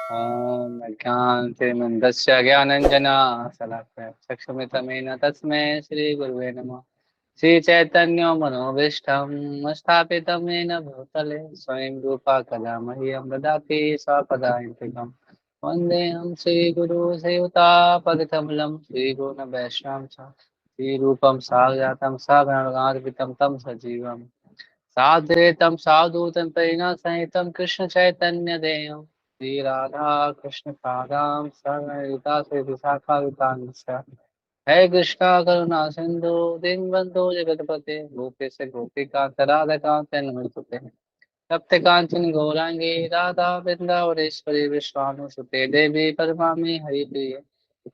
ॐ अज्ञानतिमिरन्दस्य ज्ञानञ्जना शलाकया चक्षुरुन्मिलितं तस्मै श्रीगुरुवे नमः। श्रीचैतन्यमनोभीष्टं स्थापितं येन भूतले स्वयं रूपा कदा मह्यं ददाति स्वपदान्तिकम्। वन्देऽहं श्रीगुरो श्रीयुतापदकमलं श्रीगुरुं वैष्णवं च श्रीरूपं साग्रजातं सगणगान्वितं तं सजीवम् साद्वैतं सावधूतं परिणत कृष्ण चैतन्य देवं श्री राधा कृष्ण पादां सगणयुता विशाखावितांश्च हे कृष्णा करुणा सिंधु दीनबंधु जगतपते गोपेश गोपिकांत राधाकांत नमोस्तुते तप्त कांचन गौरांगी राधा वृंदावनेश्वरी विश्वानुसुते देवी परमामि हरिप्रिये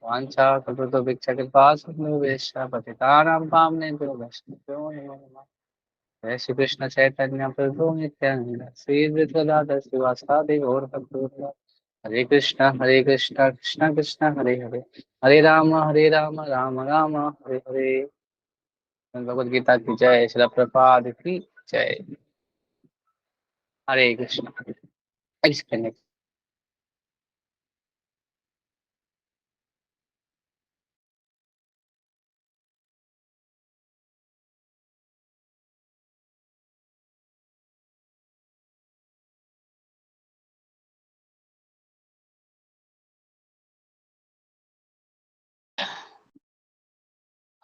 वाञ्छा कल्पतरु भिक्षाकृपा सिन्धु वेश्या पतितानां पावनेभ्यो वैष्णवेभ्यो नमो नमः। जय श्री कृष्ण चैतन्य प्रभु नित्यानंद श्री विद्याधर शिवासादि और भक्तवृंद हरे कृष्ण कृष्ण कृष्ण हरे हरे हरे राम राम राम हरे हरे। भगवद गीता की जय। श्री प्रभुपाद की जय। हरे कृष्ण।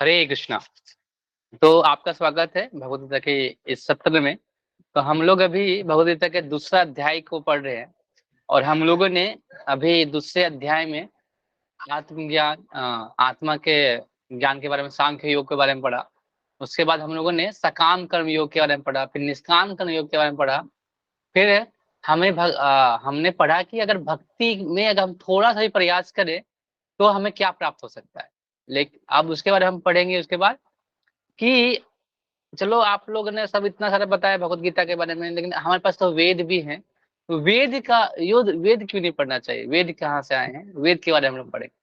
हरे कृष्णा। तो आपका स्वागत है भगवद गीता के इस सत्र में। तो हम लोग अभी भगवद गीता के दूसरा अध्याय को पढ़ रहे हैं और हम लोगों ने अभी दूसरे अध्याय में आत्मज्ञान आत्मा के ज्ञान के बारे में सांख्य योग के बारे में पढ़ा। उसके बाद हम लोगों ने सकाम कर्म योग के बारे में पढ़ा, फिर निष्काम कर्म योग के बारे में पढ़ा। फिर हमने पढ़ा कि अगर भक्ति में अगर हम थोड़ा सा भी प्रयास करें तो हमें क्या प्राप्त हो सकता है। लेकिन अब उसके बारे में हम पढ़ेंगे उसके बाद कि चलो आप लोगों ने सब इतना सारा बताया भगवत गीता के बारे में, लेकिन हमारे पास तो वेद भी हैं। तो वेद का युद्ध वेद क्यों नहीं पढ़ना चाहिए, वेद कहाँ से आए हैं, वेद के बारे में हम लोग पढ़ेंगे।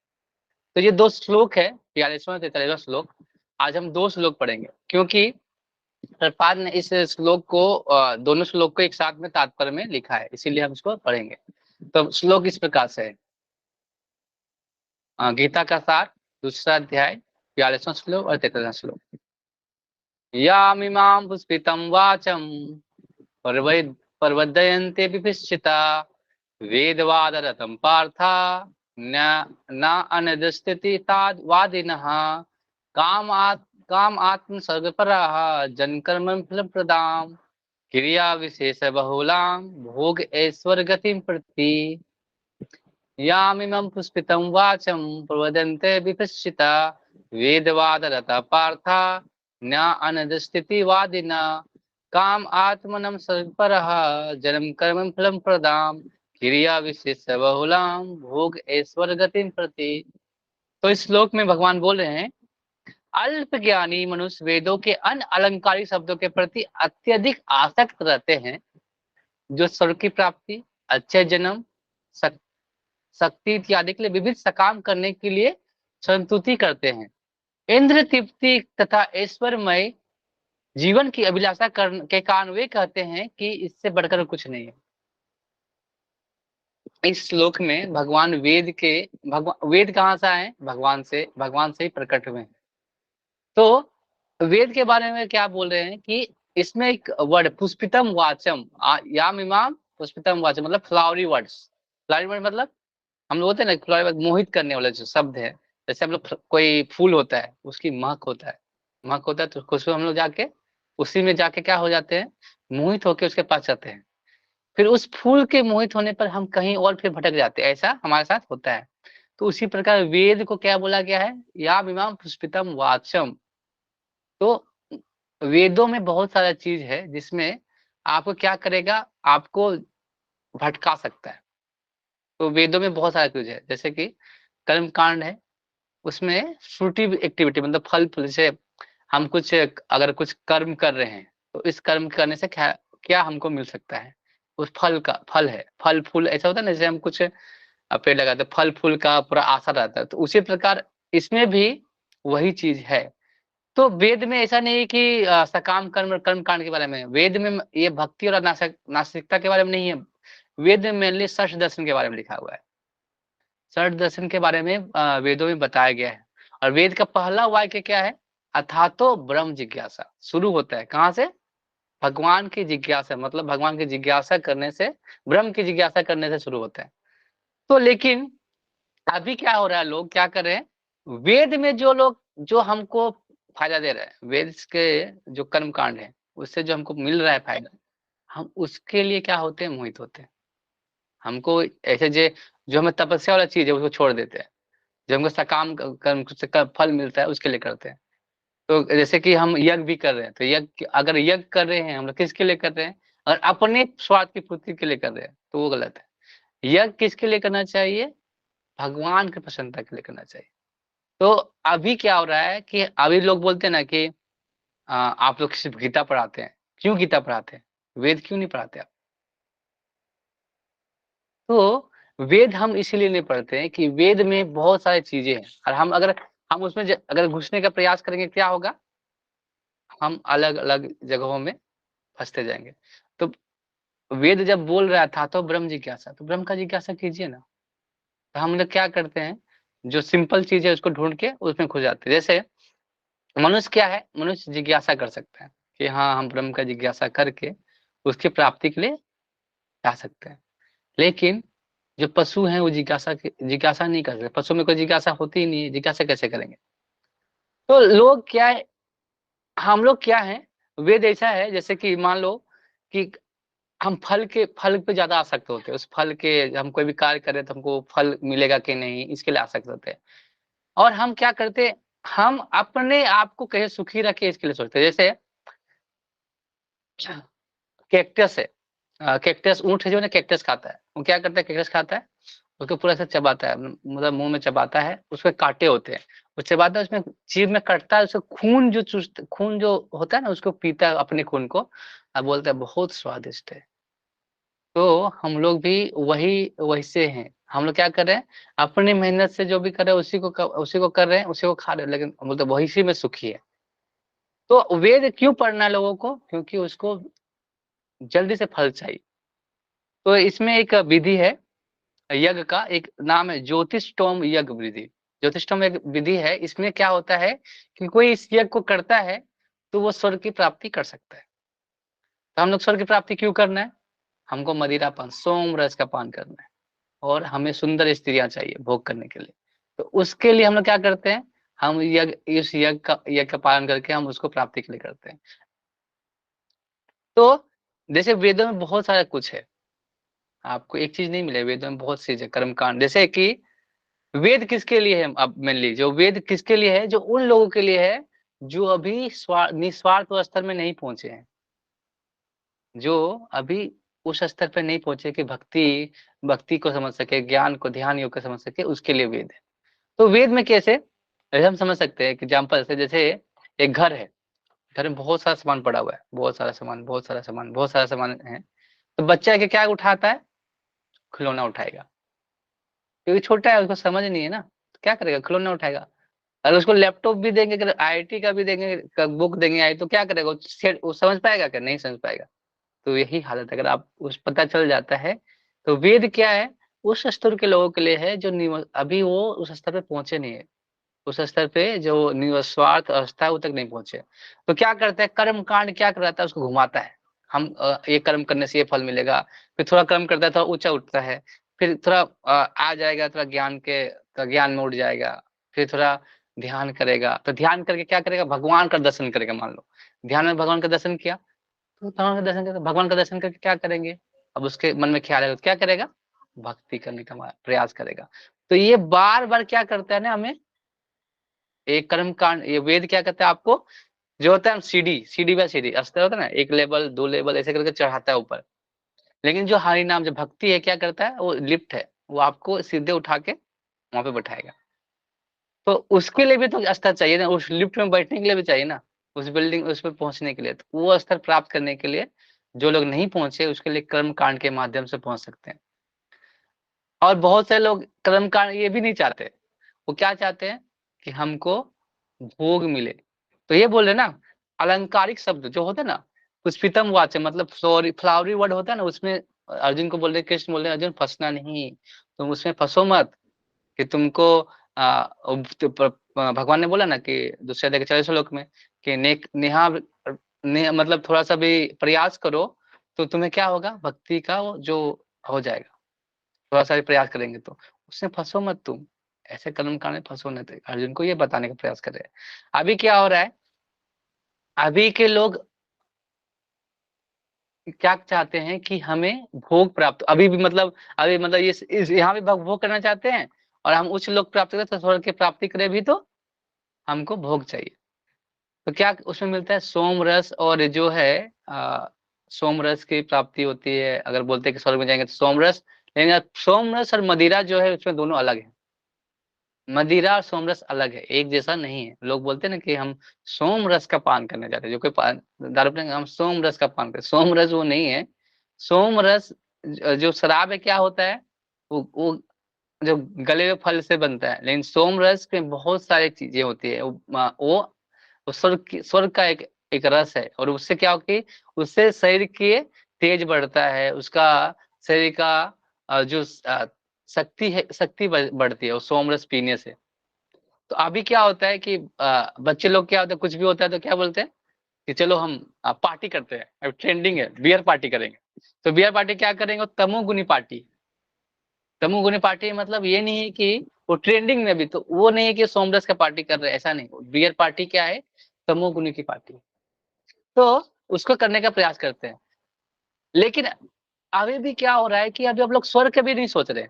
तो ये दो श्लोक है, 42वां 43वां श्लोक। आज हम दो श्लोक पढ़ेंगे क्योंकि प्रभुपाद ने इस श्लोक को दोनों श्लोक को एक साथ में तात्पर्य में लिखा है, इसीलिए हम इसको पढ़ेंगे। तो श्लोक इस प्रकार से है। गीता का सार, दूसरा अध्याय, 42वां श्लोक और 43वां श्लोक। यामिमां पुष्पितं वाचम प्रवदयन्ते विभिश्चिता वेदवादरतं पार्था न न अनदस्तिति ताद वादिनः काम आत्म सर्गपराः जनकर्म फलप्रदाम् क्रिया विशेष बहुलां भोग ऐश्वर्य गतिं प्रति यामिमं पुष्पितं वाचं प्रवदन्ते विपश्चिता वेदवादरता पार्था न अनदस्तिति वादिना काम आत्मनं सर्गपरः जन्म कर्म फलं प्रदाम क्रिया विशेष बहुलां भोग ऐश्वर्य गतिं प्रति। तो इस श्लोक में भगवान बोल रहे हैं अल्प ज्ञानी मनुष्य वेदों के अन अलंकारिक शब्दों के प्रति अत्यधिक आसक्त रहते हैं, जो स्वर्ग की प्राप्ति, अच्छे जन्म, शक्ति इत्यादि के लिए विविध सकाम करने के लिए संतुति करते हैं। इंद्र तृप्ति तथा ऐश्वर्यमय जीवन की अभिलाषा के कारण वे कहते हैं कि इससे बढ़कर कुछ नहीं है। इस श्लोक में भगवान वेद कहाँ से आए, भगवान से ही प्रकट हुए हैं। तो वेद के बारे में क्या बोल रहे हैं कि इसमें एक वर्ड पुष्पितम वाचम, याम इमाम पुष्पितम वाचम मतलब फ्लावरी वर्ड्स। फ्लावरी वर्ड मतलब हम लोग होते हैं ना, फ्लावरी वर्ड मोहित करने वाला जो शब्द है। जैसे हम लोग कोई फूल होता है उसकी महक होता है तो खुशबू हम लोग जाके उसी में जाके क्या हो जाते हैं, मोहित होके उसके पास जाते हैं। फिर उस फूल के मोहित होने पर हम कहीं और फिर भटक जाते हैं, ऐसा हमारे साथ होता है। तो उसी प्रकार वेद को क्या बोला गया है, या इमाम पुष्पितम वाचम। तो वेदों में बहुत सारा चीज है जिसमें आपको क्या करेगा, आपको भटका सकता है। तो वेदों में बहुत सारा चीज है, जैसे कि कर्म कांड है, उसमें फ्रूटिव एक्टिविटी मतलब फल फूल, जैसे हम कुछ अगर कुछ कर्म कर रहे हैं तो इस कर्म करने से क्या क्या हमको मिल सकता है, उस फल का फल है। फल फूल ऐसा होता है ना, जैसे हम कुछ पेड़ लगाते हैं, फल फूल का पूरा आशा रहता है, तो उसी प्रकार इसमें भी वही चीज है। तो वेद में ऐसा नहीं है कि सकाम कर्म कर्म कांड के बारे में, वेद में ये भक्ति और नास्तिकता के बारे में नहीं है। वेद में मेनली षट दर्शन के बारे में लिखा हुआ है। षट दर्शन के बारे में वेदों में बताया गया है। और वेद का पहला वाक्य क्या है? अथातो ब्रह्म जिज्ञासा। शुरू होता है कहाँ से? भगवान की जिज्ञासा, मतलब भगवान की जिज्ञासा करने से, ब्रह्म की जिज्ञासा करने से शुरू होता है। तो लेकिन अभी क्या हो रहा है, लोग क्या कर रहे हैं, वेद में जो लोग, जो हमको फायदा दे रहे हैं, वेद के जो कर्म कांड है उससे जो हमको मिल रहा है फायदा, हम उसके लिए क्या होते हैं, मोहित होते हैं। हमको ऐसे जो हमें तपस्या वाला चीज है उसको छोड़ देते हैं। जो हमको सकाम कर्म से फल मिलता है उसके लिए करते हैं। तो जैसे कि हम यज्ञ भी कर रहे हैं, तो यज्ञ, अगर यज्ञ कर रहे हैं हम लोग किसके लिए कर रहे हैं, और अपने स्वार्थ की पूर्ति के लिए कर रहे हैं, तो वो गलत है। यज्ञ किसके लिए करना चाहिए? भगवान की प्रसन्नता के लिए करना चाहिए। तो अभी क्या हो रहा है कि अभी लोग बोलते हैं ना कि आप लोग सिर्फ गीता पढ़ाते हैं। क्यों गीता पढ़ाते हैं? वेद क्यों नहीं पढ़ाते आप? तो वेद हम इसीलिए नहीं पढ़ते हैं कि वेद में बहुत सारी चीजें हैं, और हम उसमें अगर घुसने का प्रयास करेंगे क्या होगा? हम अलग-अलग जगहों में फँसते जाएँगे। तो वेद जब बोल रहा था तो ब्रह्म जिज्ञासा, तो ब्रह्म का जिज्ञासा कीजिए ना। तो हम लोग क्या करते हैं, जो सिंपल चीज़ है उसको ढूँढ के उसमें खो जाते हैं। जैसे मनुष्य क्या है, मनुष्य जिज्ञासा कर सकता है कि हाँ, हम ब्रह्म का जिज्ञासा करके उसकी प्राप्ति के लिए जा सकते हैं। लेकिन जो पशु हैं वो जिज्ञासा नहीं कर सकते। पशु में कोई जिज्ञासा होती ही नहीं है, जिज्ञासा कैसे करेंगे? तो लोग क्या है, हम लोग क्या हैं, वेद ऐसा है जैसे कि मान लो कि हम फल पे ज़्यादा आसक्त होते हैं। उस फल के, हम कोई भी कार्य करें तो हमको फल मिलेगा कि नहीं, इसके लिए आसक्त होते हैं। और हम क्या करते हैं, हम अपने आप को कैसे सुखी रखें इसके लिए सोचते हैं। जैसे कैक्टस है, कैक्टस, ऊँट है जो ना कैक्टस खाता है। वो क्या करता है, कैक्टस खाता है, उसको पूरा ऐसे चबाता है, मतलब मुँह में चबाता है, उसपे काँटे होते हैं। वो चबाता है, उसमें जीभ में कटता है, उसका खून जो होता है ना, उसको पीता है अपने खून को, और बोलता है बहुत स्वादिष्ट है। तो हम लोग भी वैसे हैं। हम लोग क्या कर रहे हैं, अपनी मेहनत से जो भी कर रहे हैं उसी को कर रहे हैं, उसी को खा रहे हैं, लेकिन हम लोग तो वही में सुखी है। तो वेद क्यों पढ़ना है लोगों को? क्योंकि उसको जल्दी से फल चाहिए। तो इसमें एक विधि है, यज्ञ का एक नाम है ज्योतिष्टोम यज्ञ विधि। ज्योतिष्टोम एक विधि है, इसमें क्या होता है कि कोई इस यज्ञ को करता है तो वो स्वर्ग की प्राप्ति कर सकता है। तो हम लोग स्वर्ग की प्राप्ति क्यों करना है? हमको मदिरापान, सोम रस का पान करना है। और हमें सुंदर स्त्रियाँ चाहिए भोग करने के लिए। तो उसके लिए हम लोग क्या करते हैं, हम इस यज्ञ का पालन करके हम उसको प्राप्ति के लिए करते हैं। तो जैसे वेदों में बहुत सारा कुछ है, आपको एक चीज़ नहीं मिलेगा, वेदों में बहुत चीज़ है, कर्मकांड। जैसे कि वेद किसके लिए है, अब मेनली जो वेद किसके लिए है, जो उन लोगों के लिए है जो अभी निस्वार्थ स्तर में नहीं पहुँचे हैं। जो अभी उस स्तर पे नहीं पहुँचे कि भक्ति भक्ति को समझ सके, ज्ञान को, ध्यान योग को समझ सके, उसके लिए वेद है। तो वेद में कैसे? जैसे हम समझ सकते हैं एग्जाम्पल से, जैसे एक घर है, घर में बहुत सारा सामान पड़ा हुआ है, बहुत सारा सामान है। तो बच्चा है कि क्या उठाता है? खिलौना उठाएगा, क्योंकि छोटा है, उसको समझ नहीं है ना, तो क्या करेगा, खिलौना उठाएगा। अगर उसको लैपटॉप भी देंगे, अगर आईआईटी का भी देंगे, बुक देंगे आई, तो क्या करेगा, वो समझ पाएगा क्या? नहीं समझ पाएगा। तो यही हालत है, अगर आप उस पता चल जाता है, तो वेद क्या है, उस स्तर के लोगों के लिए है जो अभी वो उस स्तर पे पहुंचे नहीं है। उस स्तर पे जो निस्वार्थ अवस्था है वो तक नहीं पहुंचे। तो क्या करता है, कर्म कांड क्या कराता है, उसको घुमाता है। हम ये कर्म करने से ये फल मिलेगा, फिर थोड़ा कर्म करता है थोड़ा ऊंचा उठता है, फिर थोड़ा आ जाएगा, थोड़ा ज्ञान में उठ जाएगा, फिर थोड़ा ध्यान करेगा, तो ध्यान करके क्या करेगा, भगवान का दर्शन करेगा। मान लो ध्यान में भगवान का दर्शन किया, तो भगवान का दर्शन करके क्या करेंगे, अब उसके मन में ख्याल आएगा तो क्या करेगा, भक्ति करने का प्रयास करेगा। तो ये बार बार क्या करता है ना, हमें एक कर्म कांड, ये वेद क्या कहता है आपको, जो होता है सीढ़ी बाय सीढ़ी अस्तर होता है ना, एक लेवल, दो लेवल ऐसे करके चढ़ाता है ऊपर। लेकिन जो हरि नाम, जो भक्ति है, क्या करता है, वो लिफ्ट है, वो आपको सीधे उठा के वहां पे बैठाएगा। तो उसके लिए भी तो स्तर चाहिए ना, उस लिफ्ट में बैठने के लिए भी चाहिए ना, उस बिल्डिंग, उस पर पहुंचने के लिए। तो वो स्तर प्राप्त करने के लिए जो लोग नहीं पहुंचे, उसके लिए कर्म कांड के माध्यम से पहुंच सकते हैं। और बहुत से लोग कर्म कांड ये भी नहीं चाहते, वो क्या चाहते हैं कि हमको भोग मिले। तो ये बोल रहे ना, अलंकारिक शब्द जो होते हैं ना, पुष्पितम वाच्य, मतलब फ्लावरी वर्ड होता है ना, उसमें अर्जुन को बोल रहे, कृष्ण बोल रहे अर्जुन फंसना नहीं, तुम उसमें फंसो मत कि तुमको भगवान ने बोला ना कि दूसरे अध्याय के 40 श्लोक में कि मतलब थोड़ा सा भी प्रयास करो तो तुम्हें क्या होगा, भक्ति का वो जो हो जाएगा, थोड़ा सा भी प्रयास करेंगे तो। उसमें फंसो मत तुम, ऐसे कर्म कांड में फंसो नहीं। तो अर्जुन को ये बताने का प्रयास कर रहे हैं। अभी क्या हो रहा है, अभी के लोग क्या चाहते हैं कि हमें भोग प्राप्त, अभी भी मतलब ये यहाँ भी भोग करना चाहते हैं, और हम उच्च लोक प्राप्त करें तो स्वर्ग की प्राप्ति करें भी तो हमको भोग चाहिए। तो क्या उसमें मिलता है, सोम रस, और जो है सोम रस की प्राप्ति होती है। अगर बोलते हैं कि स्वर्ग में जाएंगे तो सोम रस, लेकिन सोम रस और मदिरा जो है उसमें दोनों अलग है। मदिरा और सोम रस अलग है, एक जैसा नहीं है। लोग बोलते हैं ना कि हम सोम रस का पान करने जाते हैं, जो कोई दारू पीने हम सोम रस का पान करते, सोम रस वो नहीं है। सोम रस जो शराब है क्या होता है, वो जो गले हुए फल से बनता है, लेकिन सोम रस में बहुत सारी चीजें होती है। वो स्वर्ग का एक एक रस है, और उससे क्या हो कि उससे शरीर के तेज बढ़ता है, उसका शरीर का जो शक्ति है, शक्ति बढ़ती है वो सोम रस पीने से। तो अभी क्या होता है कि बच्चे लोग क्या होता है, कुछ भी होता है तो क्या बोलते हैं कि चलो हम पार्टी करते हैं, अब ट्रेंडिंग है बियर पार्टी करेंगे। तो बियर पार्टी क्या करेंगे, तमोगुनी पार्टी। तमोगुनी पार्टी मतलब ये नहीं है कि वो ट्रेंडिंग में भी, तो वो नहीं है कि सोमरस का पार्टी कर रहे हैं, ऐसा नहीं। बियर पार्टी क्या है, तमोगुनी की पार्टी। तो उसको करने का प्रयास करते हैं। लेकिन अभी भी क्या हो रहा है कि अभी हम लोग स्वर्ग के भी नहीं सोच रहे।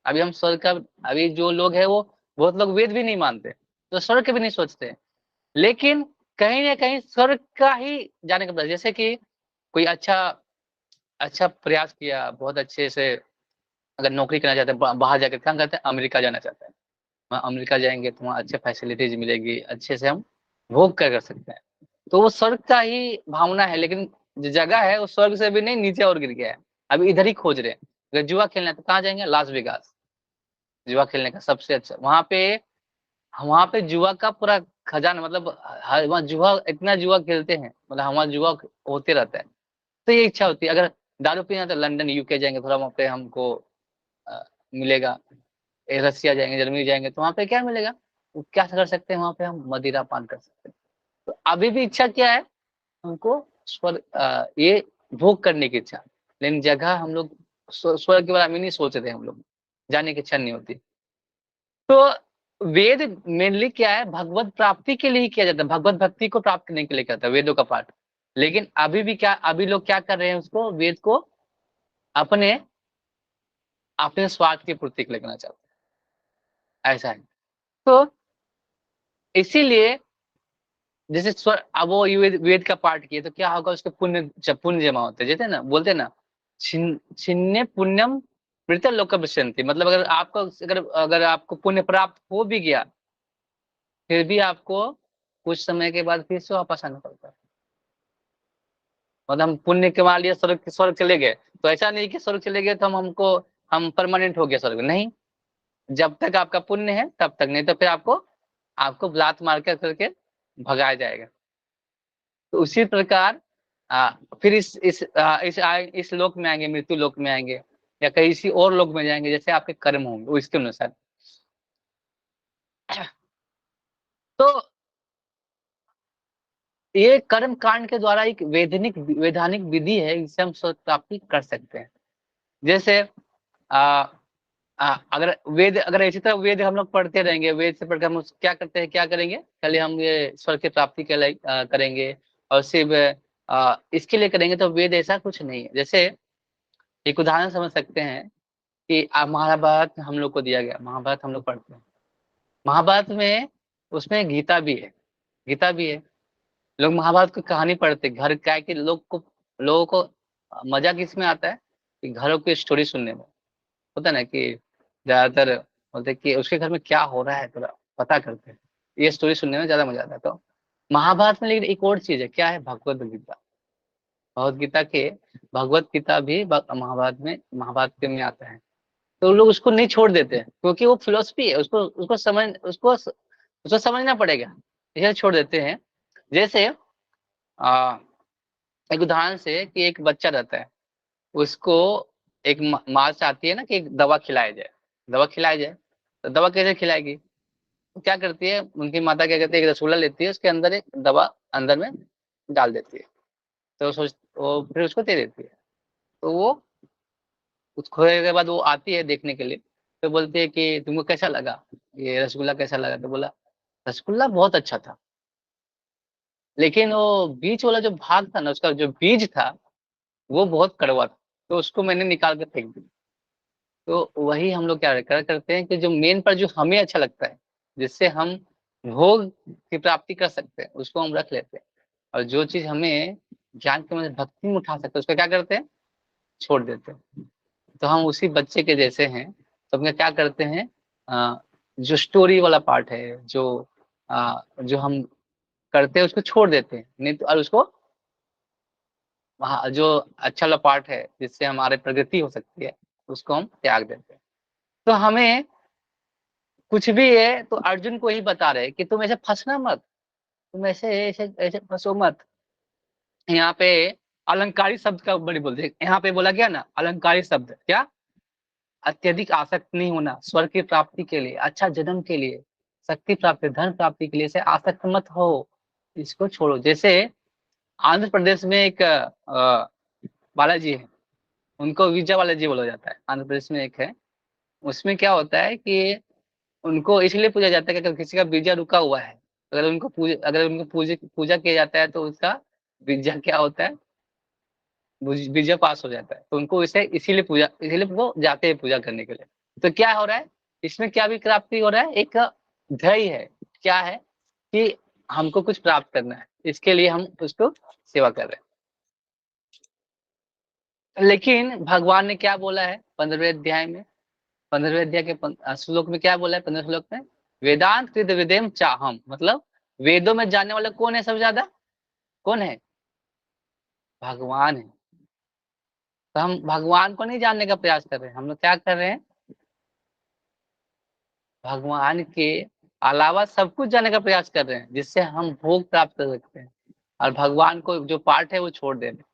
अभी हम स्वर्ग का, अभी जो लोग है वो बहुत लोग वेद भी नहीं मानते, तो स्वर्ग के भी नहीं सोचते। लेकिन कहीं ना कहीं स्वर्ग का ही जाने का प्रयास, जैसे कि कोई अच्छा अच्छा प्रयास किया, बहुत अच्छे से अगर नौकरी करना चाहते हैं, बाहर जाकर क्या करते हैं, अमेरिका जाना चाहते हैं, वहाँ अमेरिका जाएंगे तो वहाँ अच्छे फैसिलिटीज मिलेगी, अच्छे से हम भोग कर सकते हैं। तो वो स्वर्ग का ही भावना है, लेकिन जो जगह है वो स्वर्ग से भी नहीं, नीचे और गिर गया है। अभी इधर ही खोज रहे हैं। अगर जुआ खेलना है तो कहाँ जाएंगे, लास वेगास। जुआ खेलने का सबसे अच्छा वहां पे जुआ का पूरा खजाना, मतलब वहाँ जुआ, इतना जुआ खेलते हैं, मतलब हमारा जुआ होते रहता है। तो ये इच्छा होती है, अगर दारू पीना है तो लंदन यूके जाएंगे, थोड़ा वहाँ पे हमको मिलेगा। रसिया जाएंगे, जर्मनी जाएंगे तो वहाँ पे क्या मिलेगा, वो क्या कर सकते हैं, वहाँ पे हम मदिरा पान कर सकते हैं। तो अभी भी इच्छा क्या है हमको, स्वर्ग ये भोग करने की इच्छा। लेकिन जगह हम लोग स्वर्ग के बारे में नहीं सोच रहे, हम लोग जाने की इच्छा नहीं होती। तो वेद मेनली क्या है, भगवत प्राप्ति के लिए ही किया जाता है, भगवत भक्ति को प्राप्त करने के लिए किया जाता है वेदों का पाठ। लेकिन अभी भी क्या, अभी लोग क्या कर रहे हैं, उसको वेद को अपने अपने स्वार्थ की पूर्ति के लिए करना चाहते हैं, ऐसा है। तो इसीलिए जैसे अब वो वेद का पाठ किए तो क्या होगा, उसके पुण्य जमा होते हैं, जैसे ना बोलते हैं ना, छिन्ने पुण्यम मृत लोक विशंति। मतलब अगर आपको, अगर आपको पुण्य प्राप्त हो भी गया, फिर भी आपको कुछ समय के बाद फिर से वापस आना पड़ता है। मतलब हम पुण्य कमा लिया, स्वर्ग स्वर्ग चले गए, तो ऐसा नहीं कि स्वर्ग चले गए तो हम परमानेंट हो गया स्वर्ग, नहीं। जब तक आपका पुण्य है तब तक, नहीं तो फिर आपको आपको लात मार कर करके भगाया जाएगा। तो उसी प्रकार फिर इस लोक में आएंगे, मृत्यु लोक में आएंगे, या कहीं इसी और लोक में जाएंगे, जैसे आपके कर्म होंगे वो इसके अनुसार। तो ये कर्म कांड के द्वारा एक वैधानिक विधि है, इससे हम स्वर्ग प्राप्ति कर सकते हैं। जैसे आ, अगर वेद, अगर इसी तरह वेद हम लोग पढ़ते रहेंगे, वेद से पढ़कर हम क्या करते हैं, क्या करेंगे, पहले हम ये स्वर्ग की प्राप्ति के लिए करेंगे, और सिर्फ इसके लिए करेंगे, तो वेद ऐसा कुछ नहीं है। जैसे एक उदाहरण समझ सकते हैं कि महाभारत हम लोग को दिया गया, महाभारत हम लोग पढ़ते हैं, महाभारत में उसमें गीता भी है, गीता भी है। लोग महाभारत की कहानी पढ़ते घर, क्या है कि लोगों को मजा किस में आता है कि घरों की स्टोरी सुनने में, होता है ना कि ज्यादातर बोलते हैं कि उसके घर में क्या हो रहा है थोड़ा पता करते हैं, ये स्टोरी सुनने में ज्यादा मजा आता है। तो महाभारत में लेकिन एक और चीज है, क्या है, भगवत गीता। भगवत गीता के भगवत गीता भी महाभारत में आता है। तो लोग उसको नहीं छोड़ देते हैं, क्योंकि वो फिलोसफी है, उसको समझना पड़ेगा, इसे छोड़ देते हैं। जैसे आ, एक उदाहरण से कि एक बच्चा रहता है, उसको एक माँ चाहती है ना कि एक दवा खिलाया जाए, दवा खिलाया जाए, तो दवा कैसे खिलाएगी? तो क्या करती है उनकी माता, क्या करती है, एक रसगुल्ला लेती है, उसके अंदर एक दवा अंदर में डाल देती है, तो वो फिर उसको दे देती है। तो वो कुछ खोने के बाद वो आती है देखने के लिए, तो बोलती है कि तुमको कैसा लगा, ये रसगुल्ला कैसा लगा? तो बोला रसगुल्ला बहुत अच्छा था, लेकिन वो बीच वाला जो भाग था ना, उसका जो बीज था वो बहुत कड़वा था, तो उसको मैंने निकाल के फेंक दिया। तो वही हम लोग क्या करते हैं कि जो मेन पर जो हमें अच्छा लगता है, जिससे हम भोग की प्राप्ति कर सकते हैं, उसको हम रख लेते हैं, और जो चीज हमें ज्ञान के मतलब भक्ति में उठा सकते हैं, उसका क्या करते हैं, छोड़ देते हैं। तो हम उसी बच्चे के जैसे हैं, तो हम क्या करते हैं, जो स्टोरी वाला पार्ट है, जो हम करते हैं उसको छोड़ देते हैं, नहीं तो और उसको वहाँ जो अच्छा वाला पार्ट है जिससे हमारे प्रगति हो सकती है, उसको हम त्याग देते हैं। तो हमें कुछ भी है तो अर्जुन को ही बता रहे कि तुम ऐसे फंसना मत, तुम ऐसे ऐसे ऐसे फंसो मत। यहाँ पे अलंकारी शब्द का बड़ी बोलते, यहाँ पे बोला गया ना अलंकारी शब्द, क्या? अत्यधिक आसक्त नहीं होना, स्वर्ग की प्राप्ति के लिए, अच्छा जन्म के लिए, शक्ति प्राप्ति, धन प्राप्ति के लिए से आसक्त मत हो, इसको छोड़ो। जैसे आंध्र प्रदेश में एक बालाजी है, उनको विजय बालाजी बोला जाता है, आंध्र प्रदेश में एक है। उसमें क्या होता है कि उनको इसलिए पूजा जाता है कि अगर किसी का बीजा रुका हुआ है, अगर उनको पूजा किया जाता है तो उसका बीजा क्या होता है, बीजा पास हो जाता है, तो उनको इसे इसीलिए वो जाते हैं पूजा करने के लिए। तो क्या हो रहा है, इसमें क्या भी प्राप्ति हो रहा है, एक ध्येय है, क्या है कि हमको कुछ प्राप्त करना है, इसके लिए हम उसको सेवा कर रहे हैं। लेकिन भगवान ने क्या बोला है 15वें अध्याय में, 15वें अध्याय के श्लोक में क्या बोला है, 15 श्लोक में, वेदांत कृत विदेम चाहम, मतलब वेदों में जानने वाला कौन है सबसे ज्यादा, कौन है? भगवान है। तो हम भगवान को नहीं जानने का प्रयास कर रहे हैं, हम लोग क्या कर रहे हैं, भगवान के अलावा सब कुछ जानने का प्रयास कर रहे हैं, जिससे हम भोग प्राप्त कर सकते हैं, और भगवान को जो पार्ट है वो छोड़ दे रहे हैं।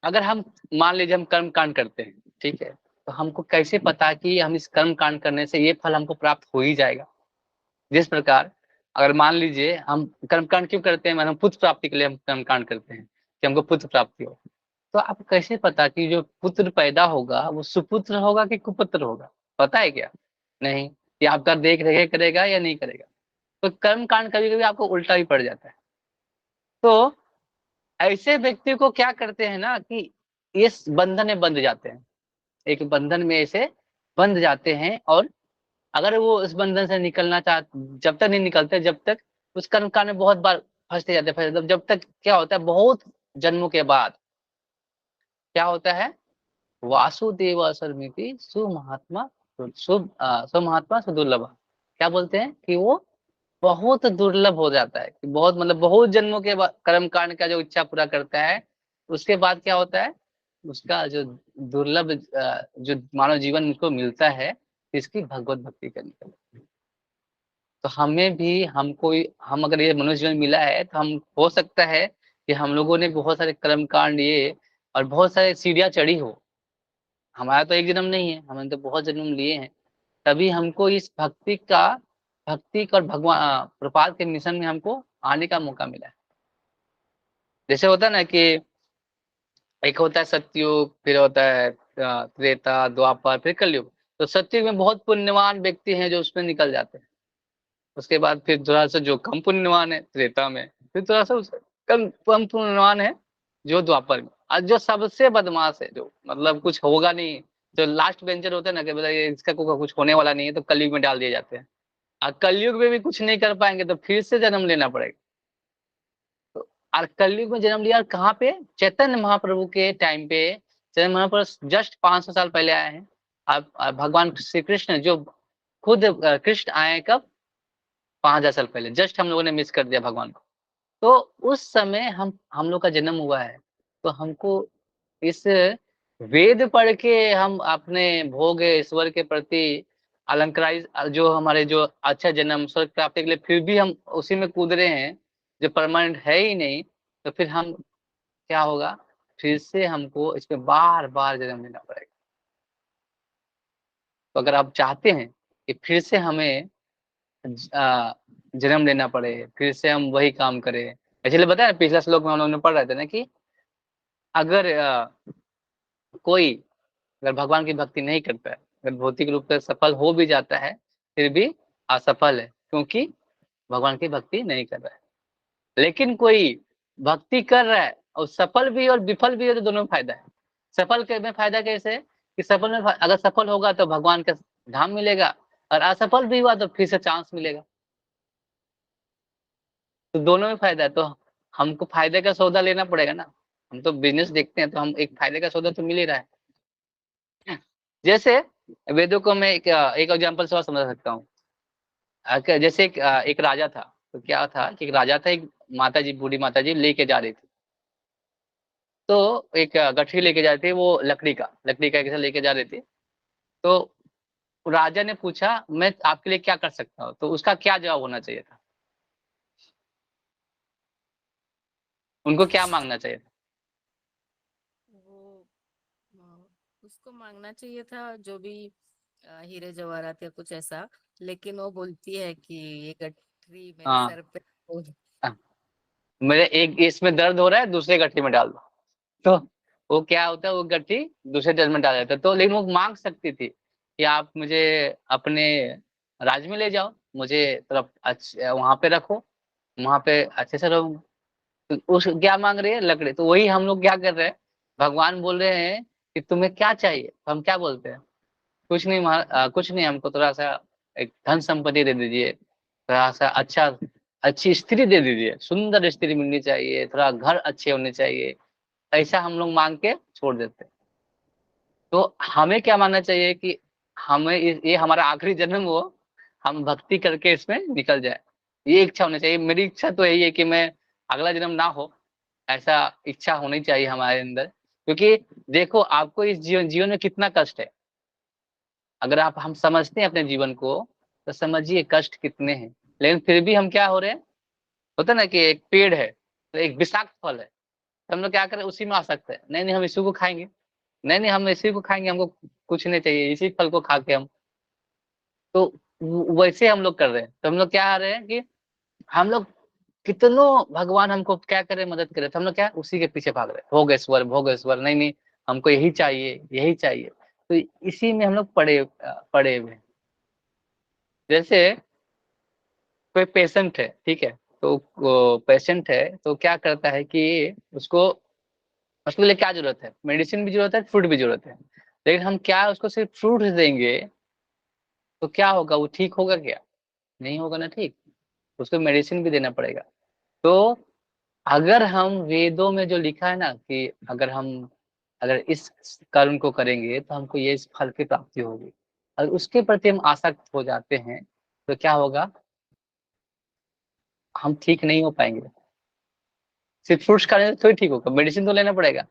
अगर हम मान लीजिए हम कर्म कांड करते हैं, ठीक है, तो हमको कैसे पता कि हम इस कर्म कांड करने से ये फल हमको प्राप्त हो ही जाएगा? जिस प्रकार अगर मान लीजिए हम कर्मकांड क्यों करते हैं, मतलब पुत्र प्राप्ति के लिए हम कर्मकांड करते हैं कि हमको पुत्र प्राप्ति हो, तो आपको कैसे पता कि जो पुत्र पैदा होगा वो सुपुत्र होगा कि कुपुत्र होगा? पता है क्या? नहीं। कि आपका देख रेख करेगा या नहीं करेगा? तो कर्मकांड कभी कभी आपको उल्टा भी पड़ जाता है। तो ऐसे व्यक्ति को क्या करते हैं ना कि इस बंधन में बंध जाते हैं, एक बंधन में ऐसे बंध जाते हैं, और अगर वो इस बंधन से निकलना जब तक नहीं निकलते, जब तक उस कर्मकांड में बहुत बार फंसते जाते, जब तक क्या होता है, बहुत जन्मों के बाद क्या होता है, वासुदेव असरमिति सुमहात्मा, सुमहात्मा सुदुर्लभ, क्या बोलते हैं कि वो बहुत दुर्लभ हो जाता है, कि बहुत मतलब बहुत जन्मों के बाद कर्म कांड का जो इच्छा पूरा करता है, उसके बाद क्या होता है, उसका जो दुर्लभ जो मानव जीवन उसको मिलता है, इसकी भगवत भक्ति करने के लिए। तो हमें भी हमको हम अगर ये मनुष्य जीवन मिला है, तो हम हो सकता है कि हम लोगों ने बहुत सारे कर्म कांड ये और बहुत सारे सीढ़ियाँ चढ़ी हो। हमारा तो एक जन्म नहीं है, हमने तो बहुत जन्म लिए हैं, तभी हमको इस भक्ति और भगवान प्रपात के मिशन में हमको आने का मौका मिला है। जैसे होता है ना कि एक होता है सतयुग, फिर होता है त्रेता, द्वापर, फिर कलयुग। तो सतयुग में बहुत पुण्यवान व्यक्ति हैं जो उसमें निकल जाते हैं, उसके बाद फिर थोड़ा सा जो कम पुण्यवान है त्रेता में, फिर थोड़ा सा कम कम पुण्यवान है जो द्वापर में, और जो सबसे बदमाश है, जो मतलब कुछ होगा नहीं, जो लास्ट बेंचर होते हैं ना कि मतलब ये इसका कुछ होने वाला नहीं है, तो कलयुग में डाल दिए जाते हैं। और कलयुग में भी कुछ नहीं कर पाएंगे तो फिर से जन्म लेना पड़ेगा। तो और कलयुग में जन्म लिया, और कहाँ पे, चैतन्य महाप्रभु के टाइम पे। चैतन्य महाप्रभु जस्ट 500 साल पहले आए हैं। अब भगवान श्री कृष्ण जो खुद कृष्ण आए कब, 5000 साल पहले, जस्ट हम लोगों ने मिस कर दिया भगवान को। तो उस समय हम लोग का जन्म हुआ है, तो हमको इस वेद पढ़ के हम अपने भोग ईश्वर के प्रति अलंकारित, जो हमारे जो अच्छा जन्म स्वर्ग प्राप्ति के लिए, फिर भी हम उसी में कूद रहे हैं जो परमानेंट है ही नहीं, तो फिर हम क्या होगा, फिर से हमको इसमें बार-बार जन्म लेना पड़ेगा। तो अगर आप चाहते हैं कि फिर से हमें जन्म लेना पड़े, फिर से हम वही काम करें। इसलिए बताया पिछला श्लोक में हम लोगों ने पढ़ रहे थे ना कि अगर कोई अगर भगवान की भक्ति नहीं करता है, अगर भौतिक रूप से सफल हो भी जाता है, फिर भी असफल है, क्योंकि भगवान की भक्ति नहीं कर रहा है। लेकिन कोई भक्ति कर रहा है और सफल भी और विफल भी है, तो दोनों में फायदा है। सफल के में फायदा कैसे है कि सफल में अगर सफल होगा तो भगवान का धाम मिलेगा, और असफल भी हुआ तो फिर से चांस मिलेगा। तो दोनों में फायदा है, तो हमको फायदे का सौदा लेना पड़ेगा ना। हम तो बिजनेस देखते हैं, तो हम एक फायदे का सौदा तो मिल ही रहा है। जैसे वेदों को मैं एक एग्जांपल से और समझा सकता हूँ। जैसे एक राजा था, तो क्या था कि एक राजा था, एक माता जी, बूढ़ी माता जी लेके जा रही थी। तो एक गठरी लेके जा रही थी, वो लकड़ी का कैसे लेके जा रही थी। तो राजा ने पूछा, मैं आपके लिए क्या कर सकता हूँ? तो उसका क्या जवाब होना चाहिए था? उनको क्या मांगना चाहिए था? वो उसको मांगना चाहिए था जो भी हीरे जवाहरात या कुछ ऐसा। लेकिन वो बोलती है कि ये गठरी मेरे हाँ, सर पे मेरे एक इसमें दर्द हो रहा है, दूसरे गठरी में डाल दो। तो वो क्या होता है, वो गठरी दूसरे जज में डाल देता है। तो लेकिन वो मांग सकती थी कि आप मुझे अपने राज्य में ले जाओ, मुझे तरफ वहां पे रखो, वहां पे अच्छे से रहूंगा। तो उस क्या मांग रही है? लकड़ी। तो वही हम लोग क्या कर रहे हैं, भगवान बोल रहे हैं कि तुम्हें क्या चाहिए, तो हम क्या बोलते हैं? कुछ नहीं कुछ नहीं, हमको थोड़ा सा एक धन संपत्ति दे दीजिए, थोड़ा सा अच्छी स्त्री दे दीजिए, सुंदर स्त्री मिलनी चाहिए, थोड़ा घर अच्छे होने चाहिए। ऐसा हम लोग मांग के छोड़ देते हैं। तो हमें क्या मानना चाहिए कि हमें ये हमारा आखिरी जन्म हो, हम भक्ति करके इसमें निकल जाए। ये इच्छा होनी चाहिए। मेरी इच्छा तो यही है कि मैं अगला जन्म ना हो, ऐसा इच्छा होनी चाहिए हमारे अंदर। क्योंकि देखो, आपको इस जीवन जीवन में कितना कष्ट है। अगर आप हम समझते हैं अपने जीवन को, तो समझिए कष्ट कितने हैं। लेकिन फिर भी हम क्या हो रहे हैं, होता है ना कि एक पेड़ है, तो एक विषाक्त फल है, तो हम लोग क्या करें, उसी में आसक्त है। नहीं नहीं, हम इसी को खाएंगे, नहीं नहीं, हम इसी को खाएंगे, हमको कुछ नहीं चाहिए, इसी फल को खा के हम। तो वैसे हम लोग कर रहे हैं। तो हम लोग क्या आ रहे हैं कि हम लोग कितनों भगवान हमको क्या करे, मदद करे, तो हम लोग क्या उसी के पीछे भाग रहे हैं, भोगेश्वर भोगेश्वर, नहीं नहीं, हमको यही चाहिए यही चाहिए। तो इसी में हम लोग पड़े हुए हैं। जैसे कोई पेशेंट है, ठीक है, तो वो पेशेंट है तो क्या करता है कि उसको उसके लिए क्या जरूरत है, मेडिसिन भी जरूरत है, फ्रूट भी जरूरत है। लेकिन हम क्या उसको सिर्फ फ्रूट देंगे तो क्या होगा, वो ठीक होगा क्या? नहीं होगा ना, ठीक। उसको मेडिसिन भी देना पड़ेगा। तो अगर हम वेदों में जो लिखा है ना कि अगर इस कर्म को करेंगे तो हमको ये इस फल की प्राप्ति होगी, और उसके प्रति हम आसक्त हो जाते हैं, तो क्या होगा, हम ठीक नहीं हो पाएंगे। सिर्फ फ्रूट्स खाने से थोड़ी ठीक होगा, मेडिसिन तो लेना पड़ेगा।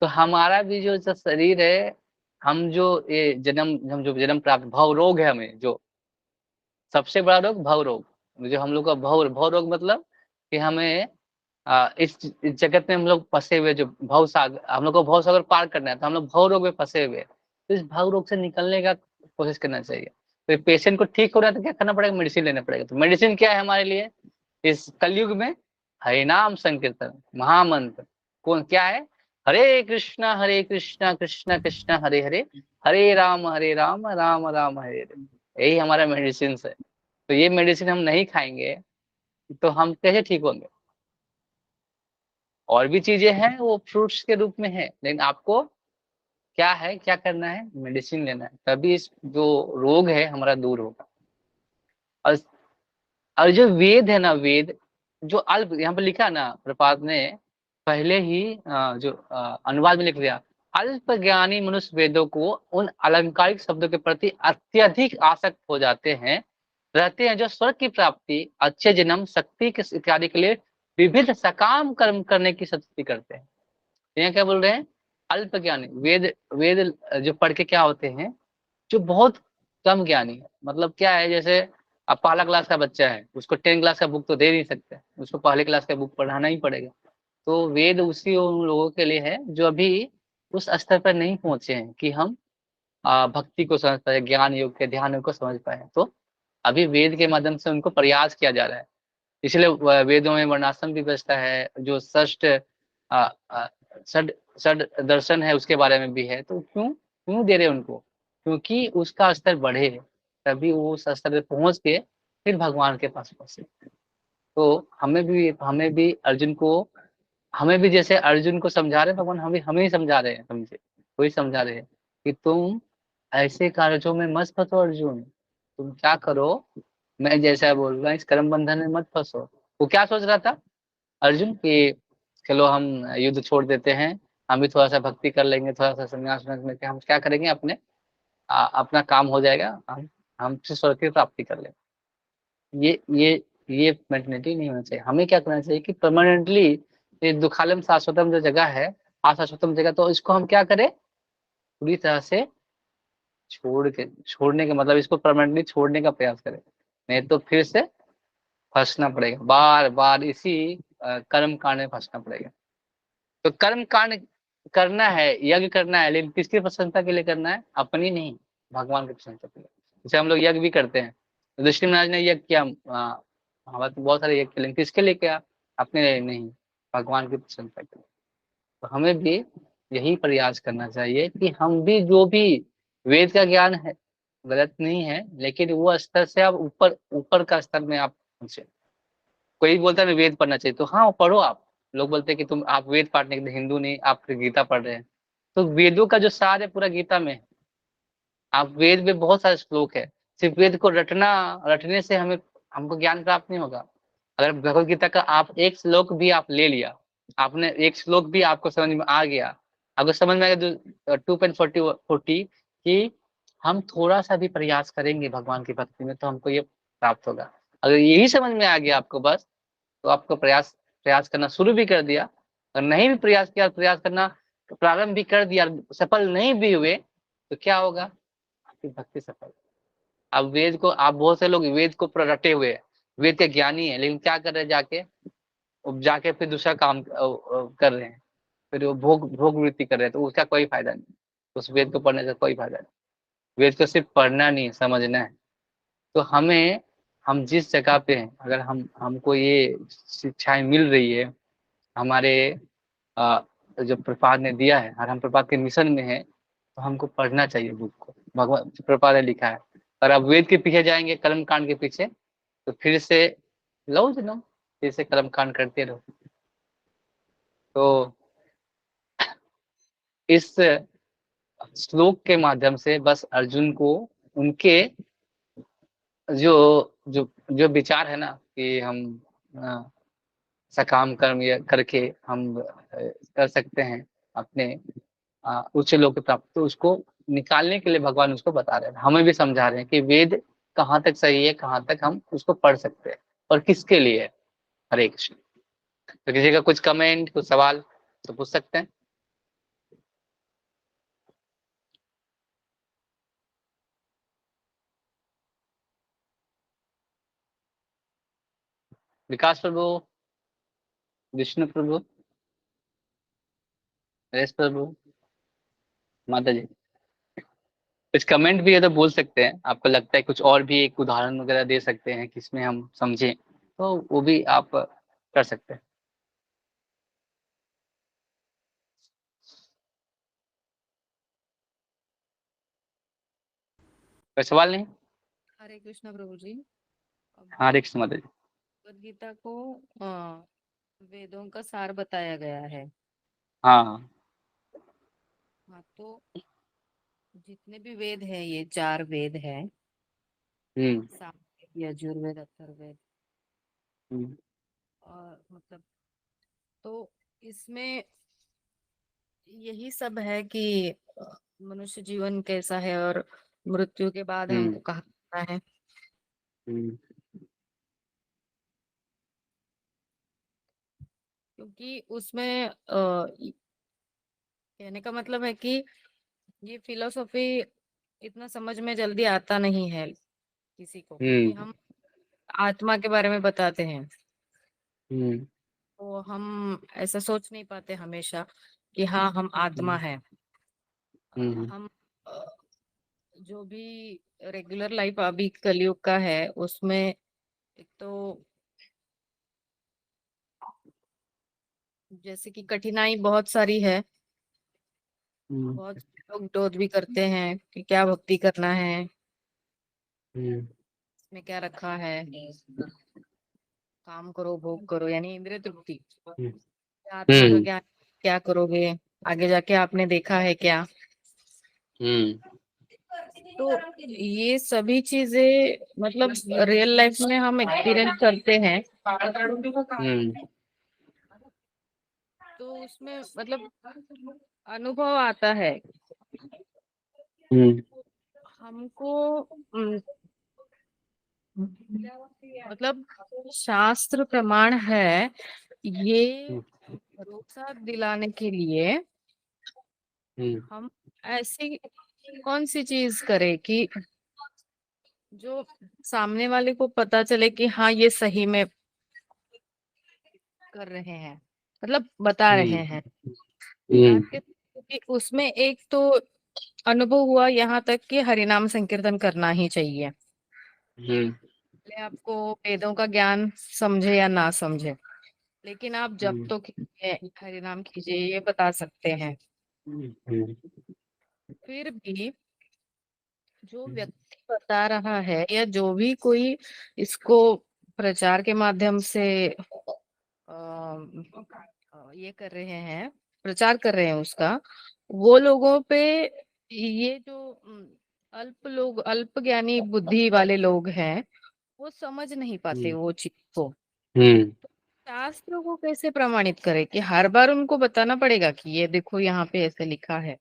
तो हमारा भी जो शरीर है, हम जो ये हम जो जन्म प्राप्त भव रोग है, हमें जो सबसे बड़ा रोग भव रोग, जो हम लोग का भव रोग मतलब कि हमें इस जगत में हम लोग फंसे हुए, जो भव सागर, हम लोग को भव सागर पार करना है, तो हम लोग भव रोग में फंसे हुए हैं। तो इस भव रोग से निकलने का कोशिश करना चाहिए। तो पेशेंट को ठीक हो रहा है तो क्या करना पड़ेगा, मेडिसिन लेना पड़ेगा। तो मेडिसिन क्या है हमारे लिए इस कलयुग में? हरिनाम संकीर्तन, महामंत्र। कौन क्या है? हरे कृष्णा कृष्णा कृष्णा हरे हरे, हरे राम राम राम हरे हरे। यही हमारा मेडिसिन है। तो ये मेडिसिन हम नहीं खाएंगे तो हम कैसे ठीक होंगे? और भी चीजें हैं वो फ्रूट्स के रूप में है, लेकिन आपको क्या है, क्या करना है, मेडिसिन लेना है, तभी इस जो रोग है हमारा दूर होगा। और और जो वेद है ना, वेद जो अल्प यहाँ पे लिखा है ना, प्रपात ने पहले ही जो अनुवाद में लिख दिया, अल्प ज्ञानी मनुष्य वेदों को उन अलंकारिक शब्दों के प्रति अत्यधिक आसक्त हो जाते हैं, रहते हैं, जो स्वर्ग की प्राप्ति, अच्छे जन्म, शक्ति के इत्यादि के लिए विविध सकाम कर्म करने की शक्ति करते हैं। यहाँ क्या बोल रहे हैं? अल्प ज्ञानी वेद, वेद जो पढ़ के क्या होते हैं, जो बहुत कम ज्ञानी है। मतलब क्या है, जैसे अब पहला क्लास का बच्चा है, उसको 10 क्लास का बुक तो दे नहीं सकते, उसको पहले क्लास का बुक पढ़ाना ही पड़ेगा। तो वेद उसी उन लोगों के लिए है जो अभी उस स्तर पर नहीं पहुंचे हैं कि हम भक्ति को समझ पाए, ज्ञान योग के ध्यान योग को समझ पाए। तो अभी वेद के माध्यम से उनको प्रयास किया जा रहा है। इसलिए वेदों में वर्णाश्रम भी बचता है, जो षष्ठ अ, अ, षड षड दर्शन है उसके बारे में भी है। तो क्यों क्यों दे रहे हैं उनको? क्योंकि उसका स्तर बढ़े, तभी वो उस स्तर पे पहुंच के फिर भगवान के पास पहुंचे। तो हमें भी अर्जुन को, हमें भी जैसे अर्जुन को समझा रहे हैं भगवान, हमें ही समझा रहे हैं, समझे, वही समझा रहे हैं कि तुम ऐसे कार्यों में मत फंसो अर्जुन। तुम क्या करो, मैं जैसा बोल रहा हूँ, इस कर्म बंधन में मत फंसो। वो क्या सोच रहा था अर्जुन कि चलो हम युद्ध छोड़ देते हैं, हम भी थोड़ा सा भक्ति कर लेंगे, थोड़ा सा संन्यास में हम क्या करेंगे, अपना काम हो जाएगा, हम स्वर्ग की प्राप्ति कर लेंगे। ये ये मेंटेलिटी नहीं होना चाहिए। हमें क्या करना चाहिए कि परमानेंटली ये दुखालम शाश्वतम जो जगह है, अशाश्वतम जगह, तो इसको हम क्या करें, पूरी तरह से छोड़ने का मतलब इसको परमानेंटली छोड़ने का प्रयास करें। नहीं तो फिर से फंसना पड़ेगा, बार बार इसी कर्म कांड में फंसना पड़ेगा। तो कर्म कांड करना है, यज्ञ करना है, लेकिन किसकी प्रसन्नता के लिए करना है? अपनी नहीं, भगवान की प्रसन्नता के लिए। जैसे हम लोग यज्ञ भी करते हैं, युधिष्ठिर महाराज ने यज्ञ किया, हमारे तो बहुत सारे यज्ञ किए, लेकिन किसके लिए किया? अपने लिए नहीं, भगवान की प्रसन्नता के लिए। तो हमें भी यही प्रयास करना चाहिए कि हम भी जो भी वेद का ज्ञान है, गलत नहीं है, लेकिन वो स्तर से आप ऊपर ऊपर का स्तर में आप पहुंचे। कोई बोलता है वेद पढ़ना चाहिए, तो हाँ पढ़ो आप। लोग बोलते हैं कि तुम आप वेद पढ़ने के लिए हिंदू नहीं, आप फिर गीता पढ़ रहे हैं। तो वेदों का जो सार है पूरा गीता में है। आप वेद में बहुत सारे श्लोक है, सिर्फ वेद को रटने से हमको ज्ञान प्राप्त नहीं होगा। अगर भगवत गीता का आप एक श्लोक भी आप ले लिया, आपने एक श्लोक भी आपको समझ में आ गया, आपको समझ में आ गया 2.40 कि हम थोड़ा सा भी प्रयास करेंगे भगवान की भक्ति में तो हमको ये प्राप्त होगा। अगर यही समझ में आ गया आपको बस, तो आपको प्रयास प्रयास करना शुरू भी कर दिया, और नहीं भी प्रयास किया, प्रयास करना प्रारंभ भी कर दिया, सफल नहीं भी हुए, तो क्या होगा? आपकी भक्ति सफल। अब वेद को, आप बहुत से लोग वेद को पूरा रटे हुए हैं, वेद के ज्ञानी है, लेकिन क्या कर रहे हैं, जाके फिर दूसरा काम कर रहे हैं, फिर वो भोग भोग वृत्ति कर रहे हैं, तो उसका कोई फायदा नहीं। उस वेद को पढ़ने से कोई फायदा नहीं। वेद को सिर्फ पढ़ना नहीं, समझना है। तो हम जिस जगह पे हैं, अगर हमको ये शिक्षाएं मिल रही है, हमारे अ, जो प्रपात ने दिया है, और हम प्रपात के मिशन में है, तो हमको पढ़ना चाहिए बुक को। भगवान प्रपात ने लिखा है। और अब वेद के पीछे जाएंगे, कर्म कांड के पीछे, तो फिर से लो जनो, फिर से कर्म कांड करते रहो। तो इस श्लोक के माध्यम से बस अर्जुन को उनके जो जो जो विचार है ना कि हम सकाम कर्म या करके हम कर सकते हैं अपने उच्च लोक प्राप्त, तो उसको निकालने के लिए भगवान उसको बता रहे हैं, हमें भी समझा रहे हैं कि वेद कहाँ तक सही है, कहाँ तक हम उसको पढ़ सकते हैं और किसके लिए है। हरे कृष्ण। तो किसी का कुछ कमेंट, कुछ सवाल तो पूछ सकते हैं। विकास प्रभु, विष्णु प्रभु, नरेश प्रभु, माता जी, कुछ कमेंट भी है तो बोल सकते हैं। आपको लगता है कुछ और भी एक उदाहरण वगैरह दे सकते हैं कि इसमें हम समझें, तो वो भी आप कर सकते हैं। कोई सवाल नहीं? हरे कृष्णा प्रभु जी। हाँ, अभी हरे कृष्ण माता जी। भगवद गीता को वेदों का सार बताया गया है। हाँ। हाँ, तो जितने भी वेद हैं, ये 4 वेद हैं, हम्म। सामवेद, यजुर्वेद, अथर्ववेद, हम्म। और मतलब, तो इसमें यही सब है कि मनुष्य जीवन कैसा है और मृत्यु के बाद हम्म। हमको कहाँ जाना है। हम्म। क्योंकि उसमें कहने का मतलब है कि ये फिलोसॉफी इतना समझ में जल्दी आता नहीं है किसी को, क्योंकि हम्म। हम आत्मा के बारे में बताते हैं। हम्म। तो हम ऐसा सोच नहीं पाते हमेशा कि हाँ हम आत्मा है। हम अ, जो भी रेगुलर लाइफ अभी कलयुग का है उसमें एक तो जैसे कि कठिनाई बहुत सारी है। बहुत लोग विरोध भी करते हैं कि क्या भक्ति करना है, इसमें क्या रखा है, काम करो भोग करो, यानी इंद्रिय तृप्ति। आत्मा का ज्ञान क्या करोगे, आगे जाके आपने देखा है क्या? तो ये सभी चीजें मतलब रियल लाइफ में हम एक्सपीरियंस करते हैं। तो उसमें मतलब अनुभव आता है। हमको मतलब शास्त्र प्रमाण है ये भरोसा दिलाने के लिए हम ऐसी कौन सी चीज करें कि जो सामने वाले को पता चले कि हाँ ये सही में कर रहे हैं, मतलब बता रहे हैं ताकि क्योंकि उसमें एक तो अनुभव हुआ यहाँ तक कि हरिनाम संकीर्तन करना ही चाहिए। भले आपको वेदों का ज्ञान समझे या ना समझे, लेकिन आप जब तो कीजिए, हरिनाम कीजिए, ये बता सकते हैं। फिर भी जो व्यक्ति बता रहा है या जो भी कोई इसको प्रचार के माध्यम से ये कर रहे हैं, प्रचार कर रहे हैं उसका, वो लोगों पे ये जो अल्प ज्ञानी बुद्धि वाले लोग हैं वो समझ नहीं पाते वो चीज को। शास्त्रों को कैसे प्रमाणित करे कि हर बार उनको बताना पड़ेगा कि ये देखो यहाँ पे ऐसे लिखा है।